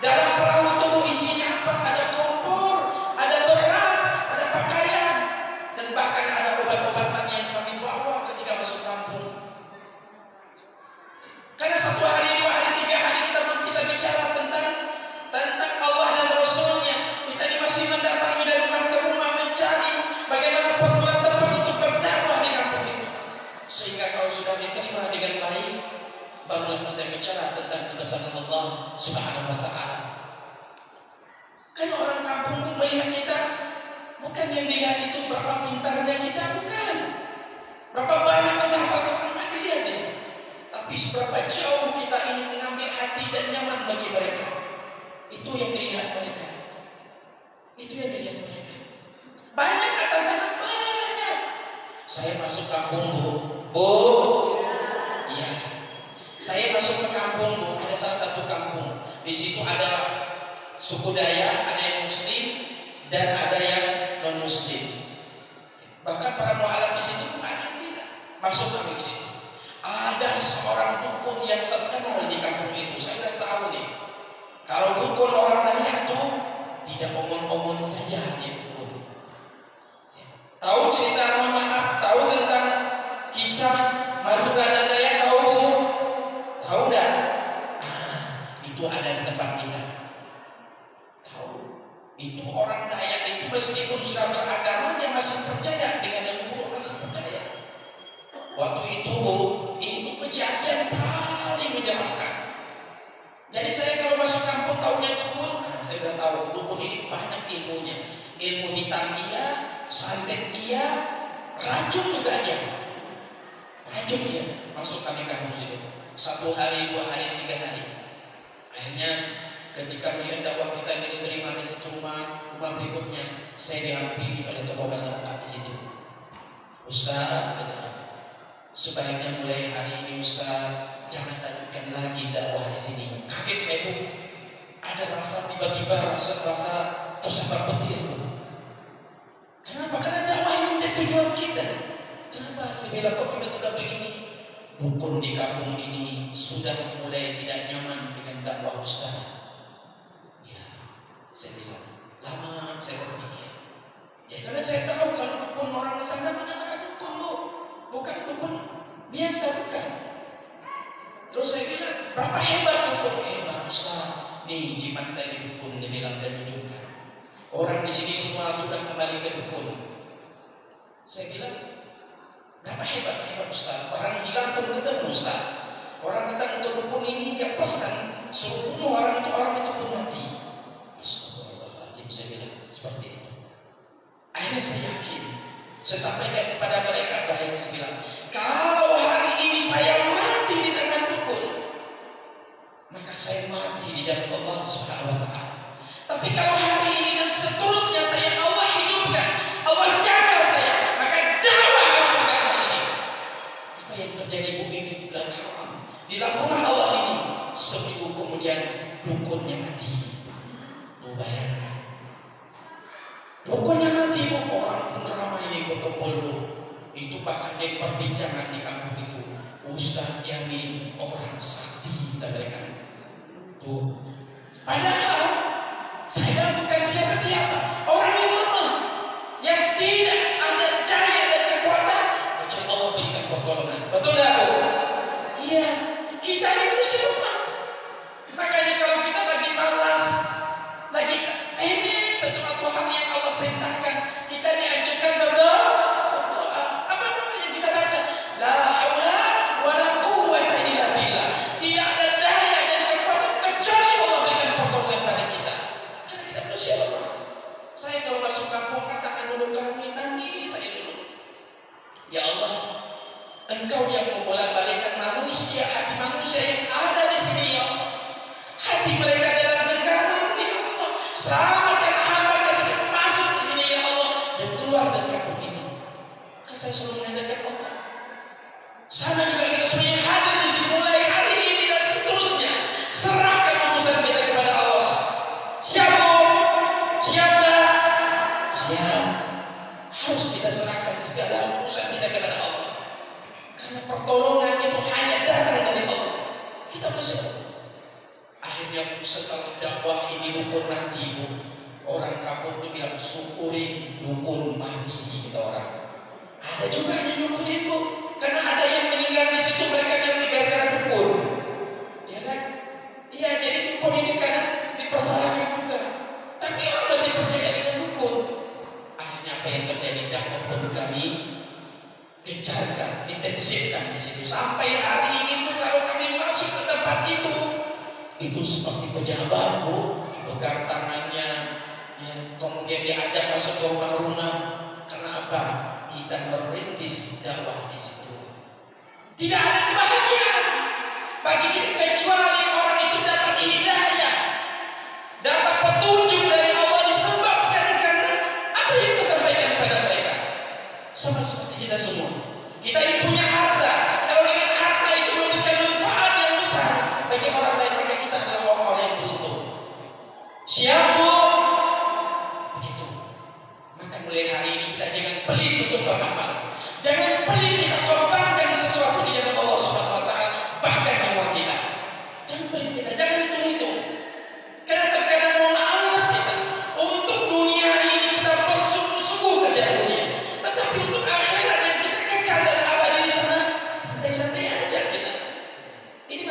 Dalam perahu itu isinya apa? Ada kompor, ada beras, ada pakaian, dan bahkan ada obat-obatan yang kami bawa ketika masuk kampung. Karena 1 hari, 2 hari, 3 hari kita belum bisa bicara tentang Allah dan Rasulnya. Kita ini masih mendatangi dari rumah ke rumah mencari bagaimana perbuatan tempat untuk berdakwah di kampung itu. Sehingga kalau sudah diterima dengan baik, barulah kita bicara tentang kebesaran Allah Subhanahu wa Ta'ala. Kan orang kampung itu melihat kita, bukan yang dilihat itu berapa pintarnya kita, bukan. Berapa banyak kita hafal Quran, tidak dilihat ya. Tapi seberapa jauh kita ini mengambil hati dan nyaman bagi mereka. Itu yang dilihat mereka. Itu yang dilihat mereka. Banyak tantangan, banyak. Saya masuk kampung, Bu. Iya. Saya masuk ke kampung, ada salah satu kampung. Di situ ada suku Dayak, ada yang Muslim dan ada yang non Muslim. Bahkan para mualaf di situ ada yang tidak masuk kami ke situ. Ada seorang dukun yang terkenal di kampung itu. Saya sudah tahu nih. Kalau dukun orang Dayak itu tidak omong-omong saja dia dukun. Tahu cerita, mohon maaf, tahu tentang kisah Madura dan Dayak, tahu? Tahu enggak? Itu ada di tempat kita. Tahu? Itu orang Dayak itu meskipun sudah beragama, dia masih percaya dengan leluhur, masih percaya. Waktu itu itu kejadian paling menyeramkan. Jadi saya kalau masuk kampung tahunya dukun, saya sudah tahu dukun ini banyak ilmunya. Ilmu hitam dia, santet dia, racun juga dia. Racun dia masuk kami kampung situ. 1 hari, 2 hari, 3 hari. Akhirnya ketika melihat dakwah kita ini diterima di satu rumah berikutnya, saya dihampiri oleh tokoh masyarakat di situ. Ustaz, sebaiknya mulai hari ini Ustaz, jangan lanjutkan lagi dakwah di sini. Kaget saya pun, ada rasa tiba-tiba rasa tersambar petir. Kenapa? Karena dakwah ini menjadi tujuan kita. Kenapa? Saya bilang kok tiba-tiba begini? Dukun di kampung ini sudah mulai tidak nyaman dengan dakwah Ustaz. Ya, saya bilang, lama saya berpikir. Ya karena saya tahu kalau dukun orang sana benar-benar dukun loh, bukan dukun biasa, bukan. Terus saya bilang, berapa hebat dukun? Hebat Ustaz. Nih jimat dari dukun, dia bilang dan tunjukkan. Orang di sini semua sudah kembali ke dukun. Saya bilang, berapa hebat Ustaz. Orang hilang pun ketemu Ustaz. Orang datang ke dukun ini dia pesan suruh bunuh orang itu pun mati. Astagfirullahaladzim, saya bilang seperti itu. Akhirnya saya yakin. Saya sampaikan kepada mereka, baik, saya bilang, kalau hari ini saya mati di tangan dukun, maka saya mati di jalan Allah Subhanahu wa taala. Tapi kalau hari ini dan seterusnya saya Allah hidupkan, Allah jaga saya, maka dakwah harus sampai hari ini. Apa yang terjadi ini bulan haram di dalam rumah Allah ini, seminggu kemudian dukunnya mati. Lu bayangkan, dukunnya mati, orang pun ramai berkumpul lu. Itu bahkan jadi perbincangan di kampung itu. Ustaz Yamin orang sakti, kita mereka. Tuh. Padahal saya bukan siapa-siapa, orang yang lemah, yang tidak ada daya dan kekuatan, kecuali Allah berikan pertolongan. Betul tak, Bu? Iya, kita ini manusia lemah. Makanya kalau kita lagi malas, lagi ini sesuatu hal yang Allah perintahkan, kita dianjurkan berdoa. Apa doa yang kita baca? La haula wala quwwata illa billah. Tidak ada daya dan kekuatan kecuali Allah berikan pertolongan pada kita. Karena kita manusia lemah. Saya kalau masuk kampung katakan dulu kami nangis saya dulu. Ya Allah, Engkau yang membolak-balikkan manusia, hati manusia yang ada di sini, ya Allah. Hati mereka dalam genggaman, ya Allah. Selamatkan hamba ketika masuk di sini, ya Allah, dan keluar dari kampung ini. Maka saya selalu mengandalkan Allah. Sama juga kita semua yang hadir di sini mulai hari ini dan seterusnya. Serahkan urusan kita kepada Allah. Siap, Bu? Siap tak? Siap. Harus kita serahkan segala urusan kita kepada Allah. Karena pertolongan itu hanya datang dari Allah. Kita bersyukur. Akhirnya setelah dakwah ini dukun mati, Bu. Orang kampung itu bilang syukuri dukun mati, kata orang. Ada juga yang dukunin, Bu. Karena ada yang meninggal di situ, mereka bilang gara-gara dukun. Ya kan? Iya, jadi dukun ini kadang dipersalahkan juga. Tapi orang masih percaya dengan dukun. Akhirnya apa yang terjadi? Dakwah pun kami gencarkan, intensifkan di situ. Sampai hari ini tuh kalau kami masuk ke tempat itu seperti pejabat, Bu, pegang tangannya, ya, kemudian diajak masuk ke rumah-rumah. Kenapa? Kita merintis dakwah di situ. Tidak ada kebahagiaan bagi kita kecuali orang itu dapat hidayah, dapat petunjuk dari Allah disebabkan karena apa yang kita sampaikan kepada mereka. Sama seperti kita semua. Kita ini punya harta. Kalau dengan harta itu memberikan manfaat yang besar,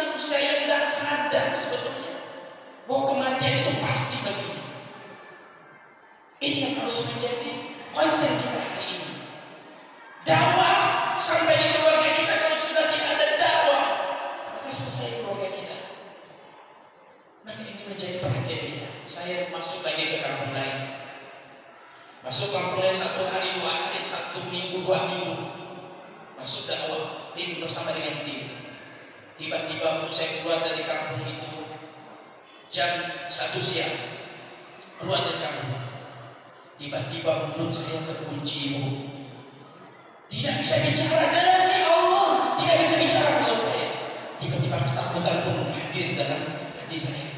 manusia yang tidak sadar sebetulnya bahwa kematian itu pasti baginya. Ini yang harus menjadi konsen kita hari ini. Dakwah sampai di keluarga kita. Kalau sudah tidak ada dakwah, maka selesai keluarga kita. Maka ini menjadi perhatian kita. Saya masuk lagi ke kampung lain. Masuk kampung lain 1 hari, 2 hari, 1 minggu, 2 minggu. Masuk dakwah, tim bersama dengan tim. Tiba-tiba saya keluar dari kampung itu jam 1 siang. Keluar dari kampung. Tiba-tiba mulut saya terkunci, Bu. Tidak bisa bicara, demi Allah, tidak bisa bicara mulut saya. Tiba-tiba ketakutan pun hadir dalam hati saya.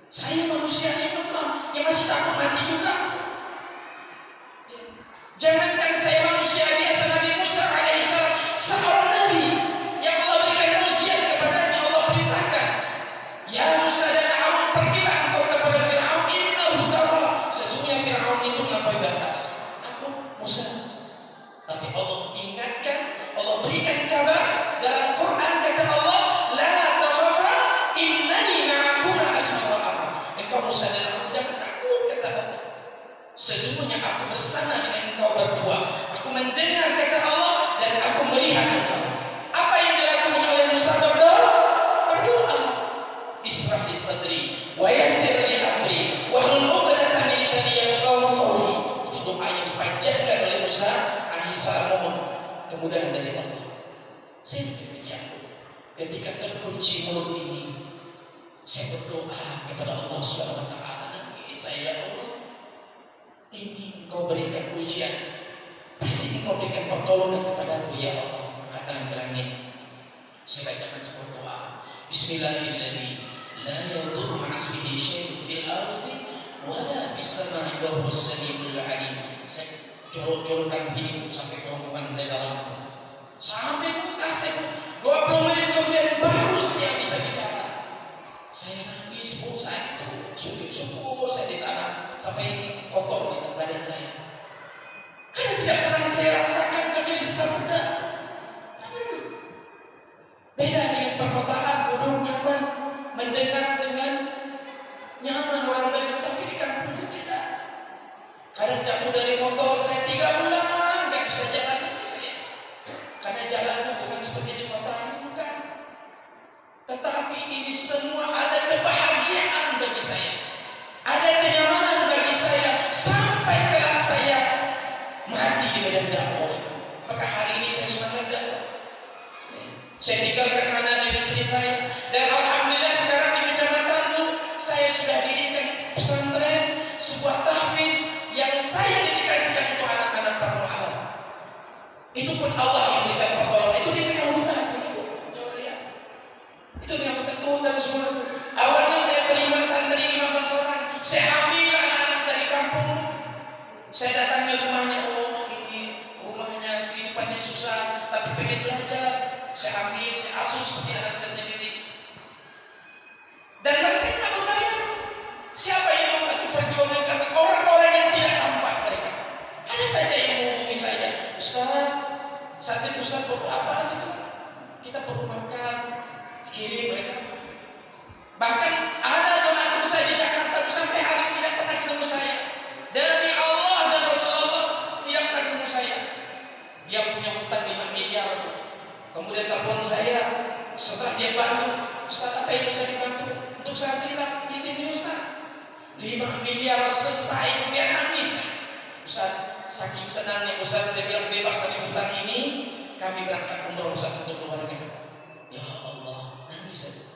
Saya manusia yang lemah, yang masih takut mati juga. Jangankan saya manusia biasa, Nabi Musa alaihissalam seorang nabi yang Allah berikan mujiat kepadanya. Allah perintahkan, ya Musa dan Harun, pergilah engkau kepada Fir'aun, innahu tagha. Sesungguhnya Fir'aun itu melampaui batas. Takut Musa. Tapi Allah ingatkan, Allah berikan kabar dalam Quran, kata Allah, la takhafa innani ma'akuma asma'u wa ara. Engkau Musa dan Harun jangan takut, kata Allah. Sesungguhnya aku bersama dengan engkau berdua. Aku mendengar, kata Allah, dan aku melihat engkau. Apa yang dilakukan oleh Musa? Berdoa. Israh li sadri wa yassir li amri wahlul 'uqdatam min lisani yafqahu qawli. Itu doa yang dipanjatkan oleh Musa alaihissalam, mohon kemudahan dari Allah. Saya demikian. Ketika terkunci mulut ini, saya berdoa kepada Allah Subhanahu wa taala, nangis saya, ya Allah, ini engkau berikan ujian, pasti engkau berikan pertolongan kepadaku, ya Allah. Maka tangan ke langit, saya bacakan sebuah doa. Bismillahirrahmanirrahim. La yadurru ma'asmihi syai'un fil ardi wala bis sama'i wa huwas samiul 'alim. Saya jorok-jorokan begini sampai kerongkongan saya dalam. Sampai muka saya 20 menit kemudian baru saya bisa bicara. Saya nangis pun saat itu, syukur saya ditanam sampai ini kotor di badan saya. Karena tidak pernah saya rasakan kecuali setelah muda. Beda dengan perkotaan, duduk nyaman, mendengar dengan nyaman orang mendengar, tapi di kampung itu beda. Kadang jatuh dari motor saya 3 bulan nggak bisa jalan ini saya. Karena jalannya bukan seperti di kota ini, bukan. Tetapi ini semua ada kebahagiaan bagi saya, ada kenyamanan bagi saya sampai kelak saya mati di medan dakwah. Maka hari ini saya semangat dakwah. Saya tinggalkan anak dan istri saya, dan alhamdulillah sekarang di Kecamatan Nur saya sudah dirikan pesantren, sebuah tahfiz yang saya dedikasikan untuk anak-anak para mu'alaf. Itu pun Allah yang berikan pertolongan. Itu di tengah hutan, coba lihat. Itu tengah hutan semua. Awalnya saya terima santri 15 orang. Saya ambil anak-anak dari kampung. Saya datangi rumahnya. Oh, ini rumahnya kehidupannya susah, tapi pengen belajar. Saya ambil, saya asuh seperti anak saya sendiri. Dan mereka tidak berbayar. Siapa yang membantu perjuangan kami? Orang-orang yang tidak tampak mereka. Ada saja yang menghubungi saya, Ustaz, saat ini Ustaz perlu apa sih? Kita perlu makan. Kirim mereka. Bahkan ada donatur saya di Jakarta sampai hari ini tidak pernah ketemu saya. Dari Allah dan Rasulullah tidak pernah ketemu saya. Dia punya hutang 5 miliar. Kemudian telepon saya setelah dia bantu, Ustaz, apa yang bisa dibantu? Untuk saat ini lah, titipin Ustaz. 5 miliar selesai, kemudian nangis. Ustaz, saking senangnya Ustaz, saya bilang bebas dari hutang ini, kami berangkat umroh Ustaz untuk keluarga. Ya Allah, nangis saya.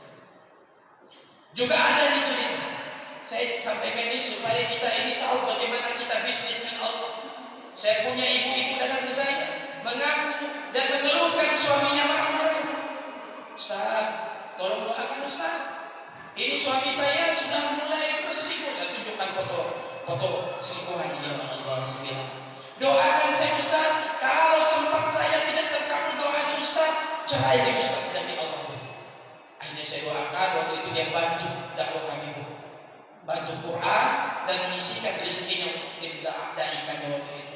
Juga ada di cerita, saya sampaikan ini supaya kita ini tahu bagaimana kita bisnis dengan Allah. Saya punya ibu-ibu datang ke saya, mengaku dan mengeluhkan suaminya marah-marah. Ustaz, tolong doakan Ustaz. Ini suami saya sudah mulai berselingkuh. Saya tunjukkan foto selingkuhan. Ya Allah, segala. Doakan saya Ustaz. Kalau sempat saya tidak terkabul doa Ustaz, cerai dengan Ustaz demi Allah. Akhirnya saya doakan. Waktu itu dia bantu dakwah kami, bantu Quran dan mengisikan rezekinya untuk tim dakwah waktu itu.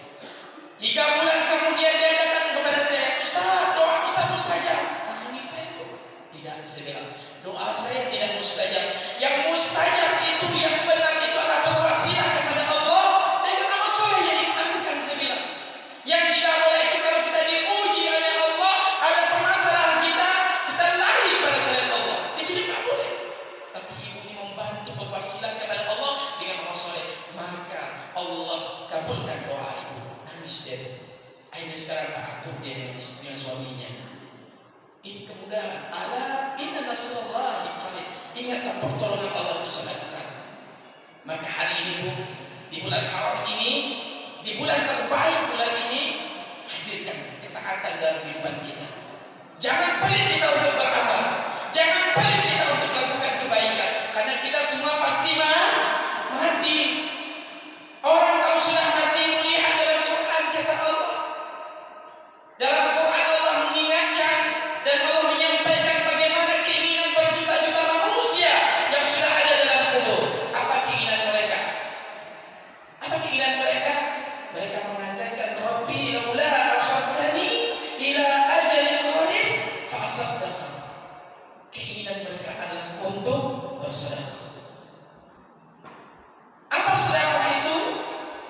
3 bulan kemudian dia datang kepada saya, Ustaz, doa Ustaz mustajab. Nah ini saya itu tidak saya bilang, doa saya tidak mustajab. Yang mustajab itu, yang benar itu adalah berwasilah kepada Allah dengan amal soleh yang dilakukan. Saya bilang, yang tidak boleh itu kalau kita diuji oleh Allah, ada permasalahan kita lari pada selain Allah, itu tidak boleh. Tapi ibu ini membantu berwasilah kepada Allah dengan amal soleh, maka Allah kabulkan doa ibu. Nangis dia. Akhirnya sekarang tak akur dia dengan suaminya. Ini kemudahan. Ala inna nasrallahi qarib. Ingatlah pertolongan Allah itu sangat dekat. Maka hari ini Bu, di bulan haram ini, di bulan terbaik bulan ini, hadirkan ketaatan dalam kehidupan kita. Jangan pelit kita untuk beramal. Jangan pelit kita untuk melakukan kebaikan. Karena kita semua pasti mati. Orang kalau sudah mati melihat dalam Quran kata Allah. Dalam Quran Allah mengingatkan dan Allah menyampaikan bagaimana keinginan berjuta-juta manusia yang sudah ada dalam kubur. Apa keinginan mereka? Apa keinginan mereka? Mereka mengatakan, Rabbi laula akhartani ila ajalin qarib fa asaddaqa. Keinginan mereka adalah untuk bersedekah. Apa sedekah itu?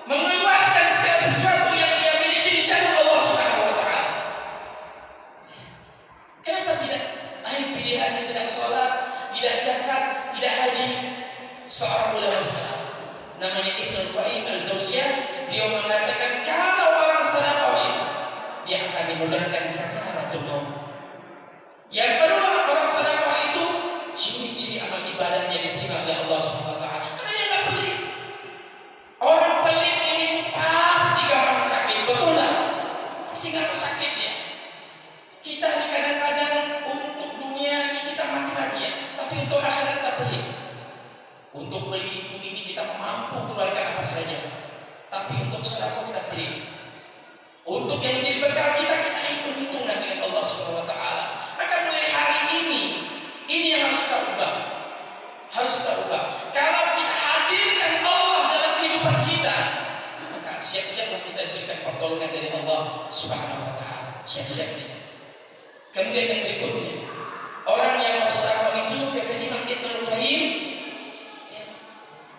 Mengeluarkan segala sesuatu yang dia miliki di jalan Allah Subhanahu wa taala. Kenapa tidak? Lain pilihannya tidak sholat, tidak zakat, tidak haji. Seorang ulama besar namanya Ibnu Qayyim al-Jauziyah, beliau mengatakan kalau orang sedekah itu dia akan dimudahkan sakaratul maut. Yang kedua, orang sedekah itu ciri-ciri amal ibadahnya diterima oleh Allah Subhanahu wa taala. Karena dia enggak pelit. Orang pelit ini pasti gampang sakit, betul tak? Pasti gampang sakit ya. Kita ini kadang-kadang untuk dunia ini kita mati-matian, tapi untuk akhirat kita pelit. Untuk beli itu ini kita mampu keluarkan apa saja, tapi untuk sedekah kita pelit. Untuk yang menjadi bekal kita hitung-hitungan dengan Allah Subhanahu wa taala. Maka mulai hari ini yang harus kita ubah. Harus kita ubah. Kalau kita hadirkan Allah dalam kehidupan kita, maka siap-siaplah kita diberikan pertolongan dari Allah Subhanahu wa taala. Siap-siap kita. Kemudian yang berikutnya, orang yang bersedekah itu kata Imam Ibnu Qayyim,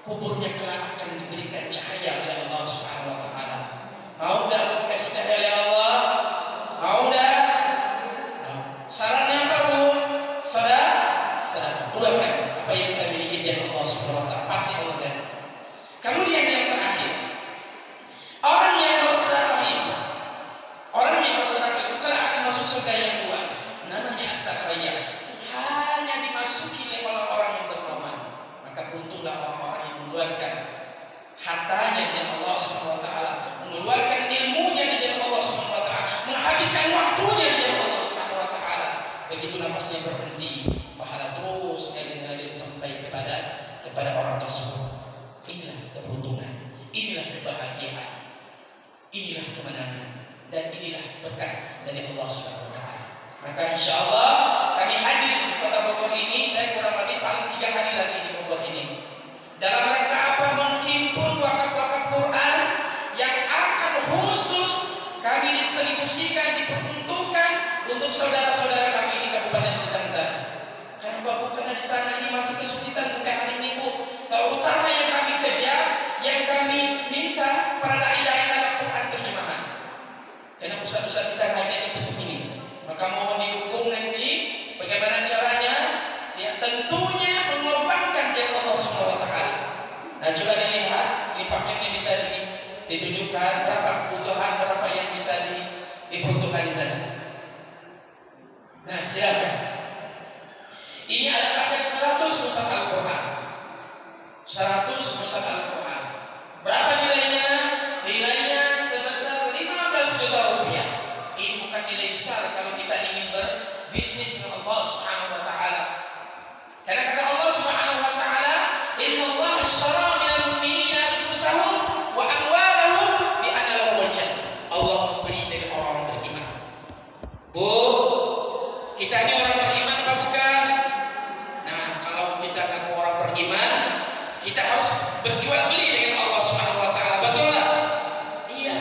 kuburnya kelak akan diberikan cahaya oleh Allah Subhanahu wa taala. Mau enggak Bu kasih cahaya oleh Allah? Mau enggak? Sarannya apa Bu? Sedekah. Keluarkan apa yang kita miliki dari Allah Subhanahu wa taala. Pasti Allah ganti. Kemudian yang terakhir, orang yang bersedekah itu, kelak akan masuk surga yang luas. Namanya as-sakhayyah. Hanya dimasuki oleh orang-orang yang beramal. Maka untunglah orang-orang yang mengeluarkan hartanya di jalan Allah Subhanahu wa taala, mengeluarkan ilmunya di jalan Allah Subhanahu wa taala, menghabiskan waktunya di jalan Allah Subhanahu wa taala. Begitu napasnya berhenti, pahala terus mengalir sampai kepada orang tersebut. Inilah keberuntungan, inilah kebahagiaan, inilah kemenangan, dan inilah berkah dari Allah Subhanahu wa taala. Maka insyaallah kami hadir di Kota Bogor ini, saya kurang lebih paling 3 hari lagi di Bogor ini. Dalam rangka apa? Menghimpun wakaf-wakaf Quran yang akan khusus kami distribusikan, diperuntukkan untuk saudara-saudara kami di Kabupaten Sintang sana. Kenapa Bu? Karena di sana ini masih kesulitan sampai hari ini Bu. Terutama yang kami kejar, yang kami minta para dai-dai adalah Quran terjemahan. Karena ustaz-ustaz kita ngajak di bentuk ini. Maka mohon didukung nanti bagaimana caranya? Ya tentunya mengorbankan jalan Allah Subhanahu wa taala. Nah coba dilihat, ini paketnya bisa ditunjukkan berapa kebutuhan, berapa yang bisa diperuntukkan di sana. Nah silakan. Ini ada paket 100 mushaf Al-Quran. 100 mushaf Al-Quran. Berapa nilainya? Nilainya sebesar 15 juta rupiah. Ini bukan nilai besar kalau kita ingin berbisnis dengan Allah Subhanahu wa taala. Karena kata Allah Subhanahu wa taala, "Innallaha ashtara minal mu'minina anfusahum wa amwalahum bi anna lahumul jannah." Allah membeli dari orang-orang beriman. Bu, kita ini orang beriman apa bukan? Nah, kalau kita ngaku orang beriman, kita harus berjual beli dengan Allah Subhanahu wa taala. Betul enggak? Iya.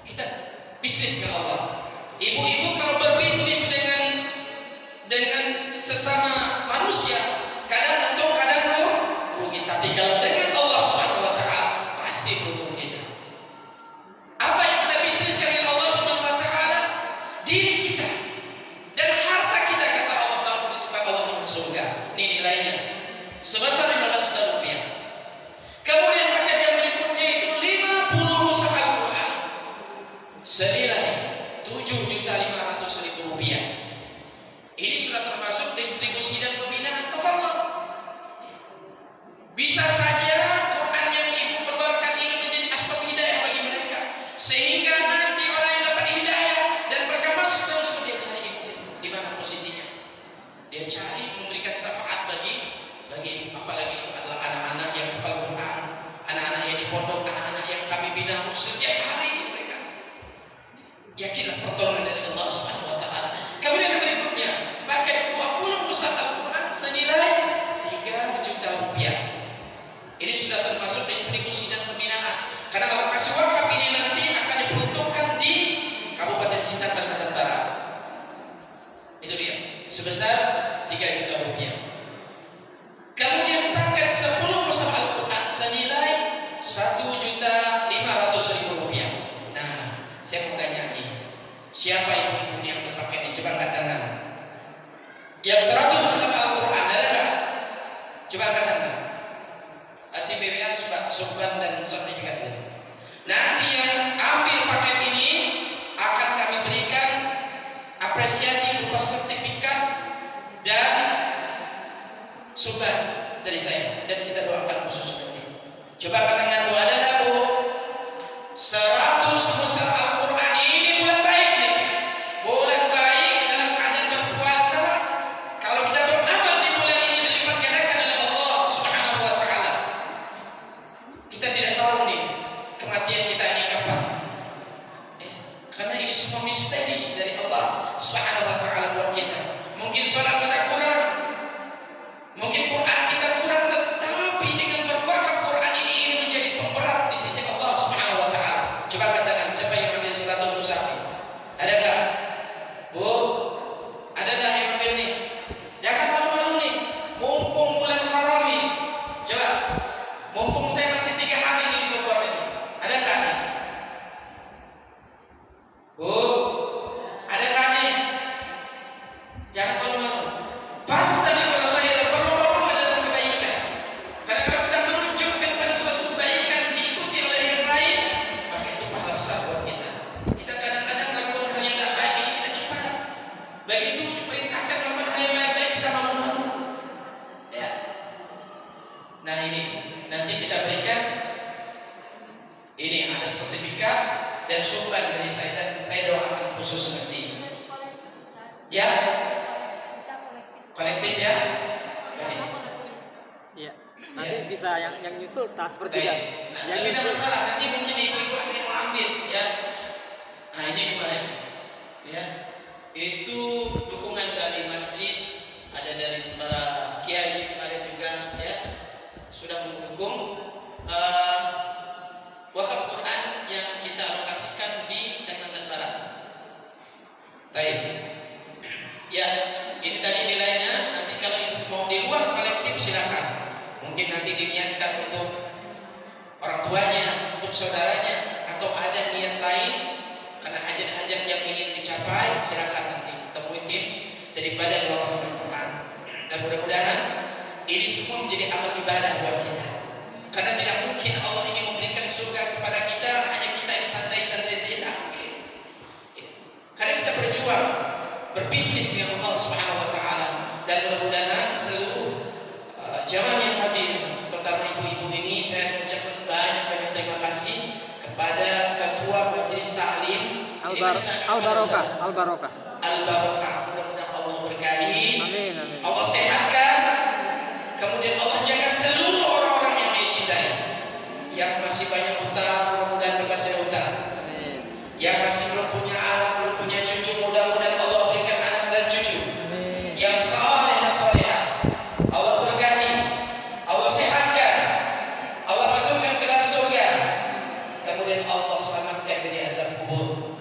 Kita bisnis dengan Allah. Ibu-ibu kalau berbisnis dengan sesama manusia kadang untung kadang rugi, tapi kalau dengan Allah Subhanahu wa taala pasti beruntung kita. Apa yang kita bisniskan dengan Allah Subhanahu wa taala? Diri kita dan harta kita, kata Allah Taala, menentukan Allah dengan surga. Ini nilainya sebesar 15 juta rupiah. Kemudian paket yang berikutnya itu 50 mushaf Al-Quran senilai 7.500.000 rupiah. Ini sudah termasuk distribusi dan pembinaan. Tafadhol. Bisa saja Quran yang ibu keluarkan ini menjadi asbab hidayah bagi mereka, sehingga nanti orang yang dapat hidayah dan mereka masuk dalam surga, dia cari ibu di mana posisinya. Dia cari memberikan syafaat bagi ibu. Apalagi itu adalah anak-anak yang hafal Quran, anak-anak yang di pondok, anak-anak yang kami bina setiap hari mereka. Yakinlah pertolongan dari Allah Subhanahu wa taala. Kemudian yang berikutnya, paket 20 mushaf Al-Quran senilai 3 juta rupiah. Ini sudah termasuk distribusi dan pembinaan. Karena kalau kasih wakaf ini nanti akan diperuntukkan di Kabupaten Sintang, Kalimantan Barat. Itu dia, sebesar 3 juta rupiah. Kemudian paket 10 mushaf Al-Quran senilai 1.500.000 rupiah. Nah, saya mau tanya nih, siapa ibu-ibu yang berpaket ini? Coba angkat tangan. Yang 100 mushaf Al-Quran ada nggak? Coba angkat tangan. Nanti BWA Subhan dan sertifikat ini. Nanti yang ambil paket ini akan kami berikan apresiasi berupa sertifikat dan Subhan dari saya, dan kita doakan khusus nanti. Coba angkat tangan Bu, ada nggak Bu? 100 mushaf Al-Quran ini bulan baik nih. Bulan baik dalam keadaan berpuasa. Kalau kita beramal di bulan ini dilipat gandakan oleh Allah Subhanahu wa taala. Kita tidak tahu nih kematian kita ini kapan. Karena ini semua misteri dari Allah Subhanahu wa taala buat kita. Mungkin salat kita kurang, mungkin Quran kita kurang, tetapi dengan berwakaf Quran ini menjadi pemberat di sisi Allah Subhanahu wa taala. Coba katakan, siapa yang ambil 100 mushaf? Ada enggak? Bu, ada enggak yang ambil nih? Jangan malu-malu nih. Mumpung bulan haram ini. Coba. Mumpung saya masih 3 hari ini di Bogor ini. Ada enggak nih? Bu, ada enggak nih? Jangan malu-malu. Pas tadi kalau saya berlomba-lomba dalam kebaikan. Karena kalau kita menunjukkan pada suatu kebaikan diikuti oleh yang lain, maka itu pahala besar buat kita. Kita kadang-kadang melakukan hal yang tidak baik ini kita cepat. Begitu diperintahkan melakukan hal yang baik, kita malu-malu. Ya. Nah ini nanti kita berikan. Ini ada sertifikat dan Subhan dari saya, dan saya doakan khusus nanti. Ya. Kolektif ya. Iya. Nanti bisa yang nyusul transfer juga. Baik. Nah, tapi tidak masalah. Nanti mungkin ibu-ibu ada yang mau ambil, ya. Nah ini kemarin, ya. Itu dukungan dari masjid, ada dari para kiai kemarin juga, ya, sudah mendukung wakaf Quran yang kita alokasikan di Kalimantan Barat. Baik. Ya, ini tadi nilainya. Nanti kalau ibu mau di luar kolektif silakan. Mungkin nanti diniatkan untuk orang tuanya, untuk saudaranya, atau ada niat lain karena hajat-hajat yang ingin dicapai, silakan nanti temui tim daripada wakaf Quran. Dan mudah-mudahan ini semua menjadi amal ibadah buat kita. Karena tidak mungkin Allah ingin memberikan surga kepada kita hanya kita ini santai-santai saja. Karena kita berjuang, berbisnis dengan Allah Subhanahu wa taala, dan mudah-mudahan seluruh jamaah yang hadir, terutama ibu-ibu ini, saya mengucapkan banyak terima kasih kepada Ketua Majelis Taklim Al-Barokah. Mudah-mudahan Allah berkahi. Amin. Allah sehatkan. Kemudian Allah jaga seluruh orang-orang yang dia cintai. Yang masih banyak hutang, mudah-mudahan bebas dari hutang. Yang masih belum punya anak, belum punya cucu, mudah-mudahan Allah berikan anak dan cucu. Yang saleh dan salehah, Allah berkahi, Allah sehatkan, Allah masukkan ke dalam surga. Kemudian Allah selamatkan dari azab kubur.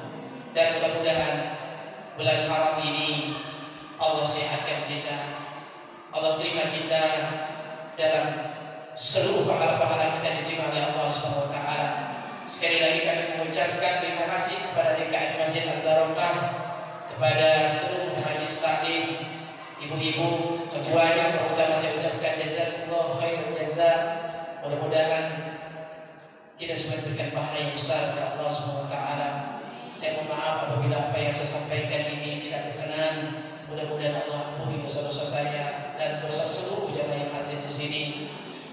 Dan mudah-mudahan bulan haram ini sehatkan kita, Allah terima kita dalam seluruh pahala-pahala kita diterima oleh Allah Subhanahu wa taala. Sekali lagi kami mengucapkan terima kasih kepada DKM Masjid Al-Barokah, kepada seluruh majelis taklim, ibu-ibu, ketuanya terutama saya ucapkan jazakallahu khairul jazaa. Mudah-mudahan kita semua diberikan pahala yang besar oleh Allah Subhanahu wa taala. Saya mohon maaf apabila apa yang saya sampaikan ini tidak berkenan. Mudah-mudahan Allah ampuni dosa-dosa saya dan dosa seluruh jamaah yang hadir di sini.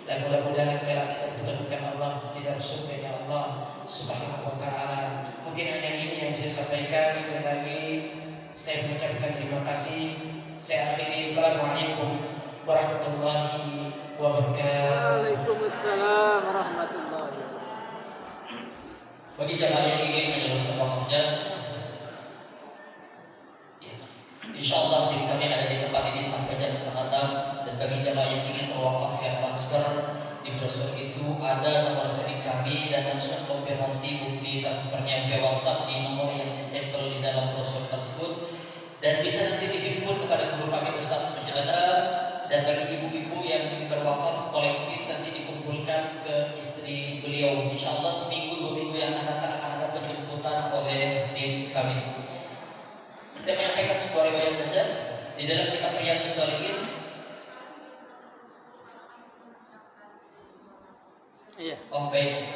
Dan mudah-mudahan kelak kita bertemukan Allah di dalam surga Allah Subhanahu wa taala. Mungkin hanya ini yang bisa saya sampaikan. Sekali lagi saya mengucapkan terima kasih. Saya akhiri. Assalamualaikum warahmatullahi wabarakatuh. Waalaikumsalam warahmatullahi wabarakatuh. Bagi jamaah yang ingin menyalurkan wakafnya, insyaallah tim kami ada di tempat ini sampai jam 5:30. Dan bagi jamaah yang ingin berwakaf via transfer, di brosur itu ada nomor rekening kami dan langsung konfirmasi bukti transfernya via WhatsApp di nomor yang distempel di dalam brosur tersebut. Dan bisa nanti dihimpun kepada guru kami Ustaz Mujadala. Dan bagi ibu-ibu yang ingin berwakaf kolektif nanti dikumpulkan ke istri beliau. Insyaallah seminggu 2 minggu yang akan datang akan ada penjemputan oleh tim kami. Saya menyampaikan sebuah riwayat saja di dalam kitab Riyadhus Shalihin. Iya. Oh baik.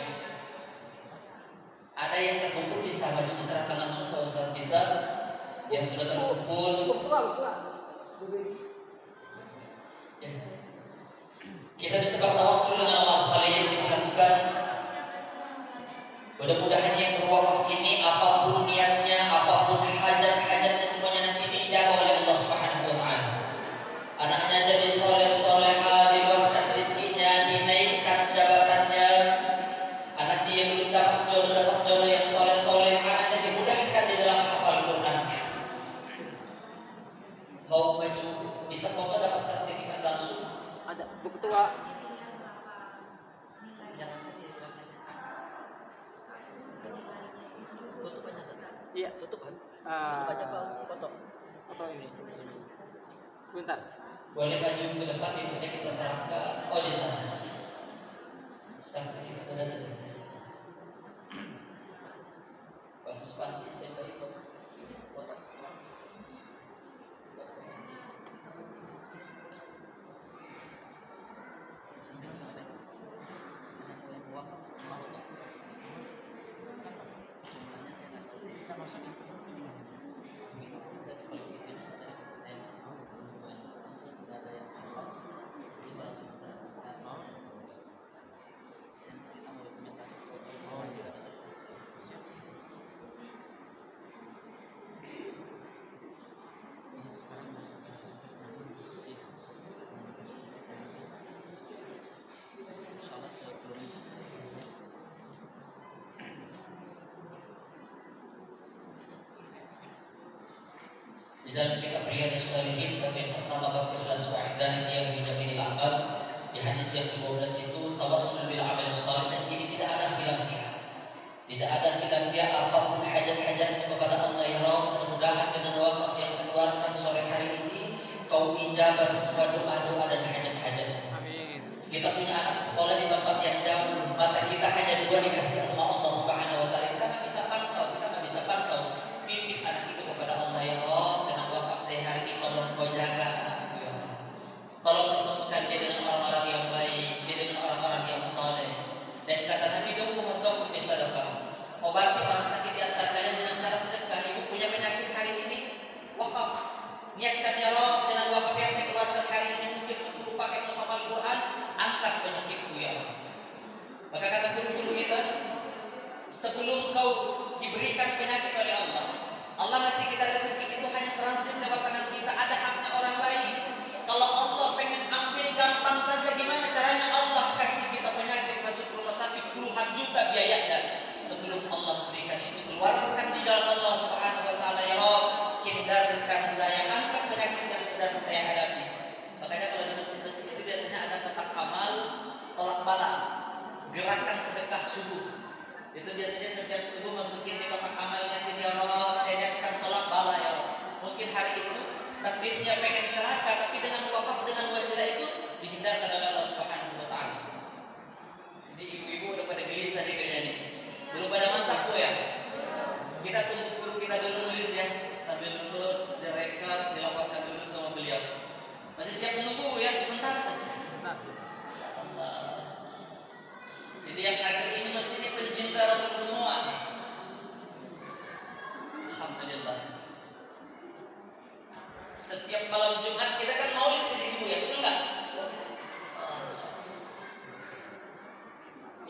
Ada yang terkumpul di sana diserahkan langsung ke Ustaz kita yang sudah terkumpul. Ya. Kita bisa bertawassul dengan amal saleh yang kita lakukan. Mudah-mudahan yang berwakaf ini apapun niatnya, apapun hajat-hajatnya semuanya nanti diijabah oleh Allah Subhanahu wa taala. Anaknya jadi soleh-soleha, diluaskan rezekinya, dinaikkan jabatannya. Anak dia belum dapat jodoh yang soleh-soleh, anaknya dimudahkan di dalam hafal Qur'annya. Mau maju bisa foto dapat sertifikat langsung. Ada Bu Ketua. Tutup aja saja. Iya. Tutup kan? Ah, Baca apa? Foto. Foto ini. Sebentar. Boleh maju ke depan, ibunya kita serahkan. Oh di sana. Sertifikat ada tadi. Bang Supanti standby itu. Foto. Di dalam kitab Riyadhus Shalihin bab yang pertama bab ikhlas wa ihdaniyah fi jami'il a'mal, di hadis yang ke-12 itu tawassul bil amal salih, dan ini tidak ada khilafiyah. Tidak ada khilafiyah apapun hajat-hajatmu kepada Allah ya Rabb. Mudah-mudahan dengan wakaf yang saya keluarkan sore hari ini kau ijabah semua doa-doa dan hajat-hajatmu. Amin. Kita punya anak sekolah di tempat yang jauh, mata kita hanya 2 dikasih sama Allah Subhanahu wa taala. Kita nggak bisa pantau. Titip anak itu kepada Allah ya Allah, dengan wakaf saya hari ini tolong kau jaga anakku ya Allah. Tolong pertemukan dia dengan orang-orang yang baik, dia dengan orang-orang yang saleh. Dan kata Nabi Muhammad SAW, obati orang sakit di antara kalian dengan cara sedekah. Ibu punya penyakit hari ini, wakaf. Niatkan ya Allah, dengan wakaf yang saya keluarkan hari ini mungkin 10 paket mushaf Al-Quran, angkat penyakitku ya Allah. Maka kata guru-guru kita, sebelum kau diberikan penyakit oleh Allah, Allah ngasih kita rezeki itu hanya transit lewat tangan kita, ada haknya orang lain. Kalau Allah pengen ambil gampang saja, gimana caranya Allah kasih kita penyakit masuk rumah sakit puluhan juta biayanya. Sebelum Allah berikan itu, keluarkan di jalan Allah Subhanahu wa taala ya Rabb, hindarkan saya, angkat penyakit yang sedang saya hadapi. Makanya kalau di masjid-masjid itu biasanya ada kotak amal tolak bala, gerakan sedekah subuh. Itu biasanya setiap subuh masukin di kotak amalnya, ya Allah, saya niatkan tolak bala ya Allah. Mungkin hari itu takdirnya pengen celaka, tapi dengan wakaf dengan wasilah itu dihindarkan oleh Allah Subhanahu wa taala. Jadi ibu-ibu udah pada gelisah nih kayaknya nih. Belum pada masak Bu ya? Kita tunggu guru kita dulu nulis ya. Sambil lulus, direkam, dilaporkan dulu sama beliau. Masih siap menunggu Bu ya? Sebentar saja. Nah, Insyaallah. Jadi yang hadir ini mesti ini pencinta Rasul semua. Alhamdulillah. Setiap malam Jumat kita kan maulid di sini Bu ya, betul nggak?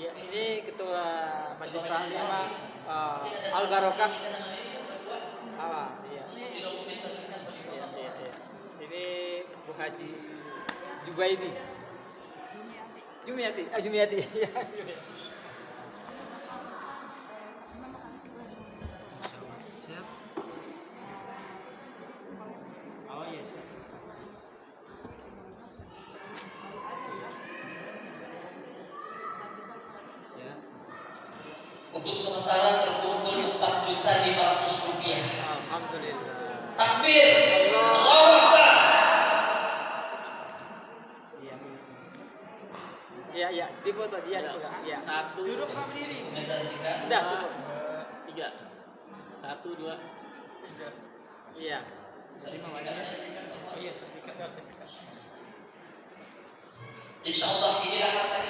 ya ini ketua Majelis Taklim Al Barokah. Iya. Didokumentasikan Iya, iya, iya. Ini Bu Haji Jubaidi. Jumiati. Jumiati. Iya, Jumiati. Siap. Oh iya, siap. Siap. Untuk sementara terkumpul 4.500.000 rupiah. Alhamdulillah. Takbir. Allahu Akbar. Iya. Iya, iya, dipoto dia juga. Iya. Satu. Duduk apa berdiri? Dokumentasikan. Sudah, cukup. 3. 1, 2. Iya. Sertifikat. Oh iya, sertifikat. Insyaallah inilah harta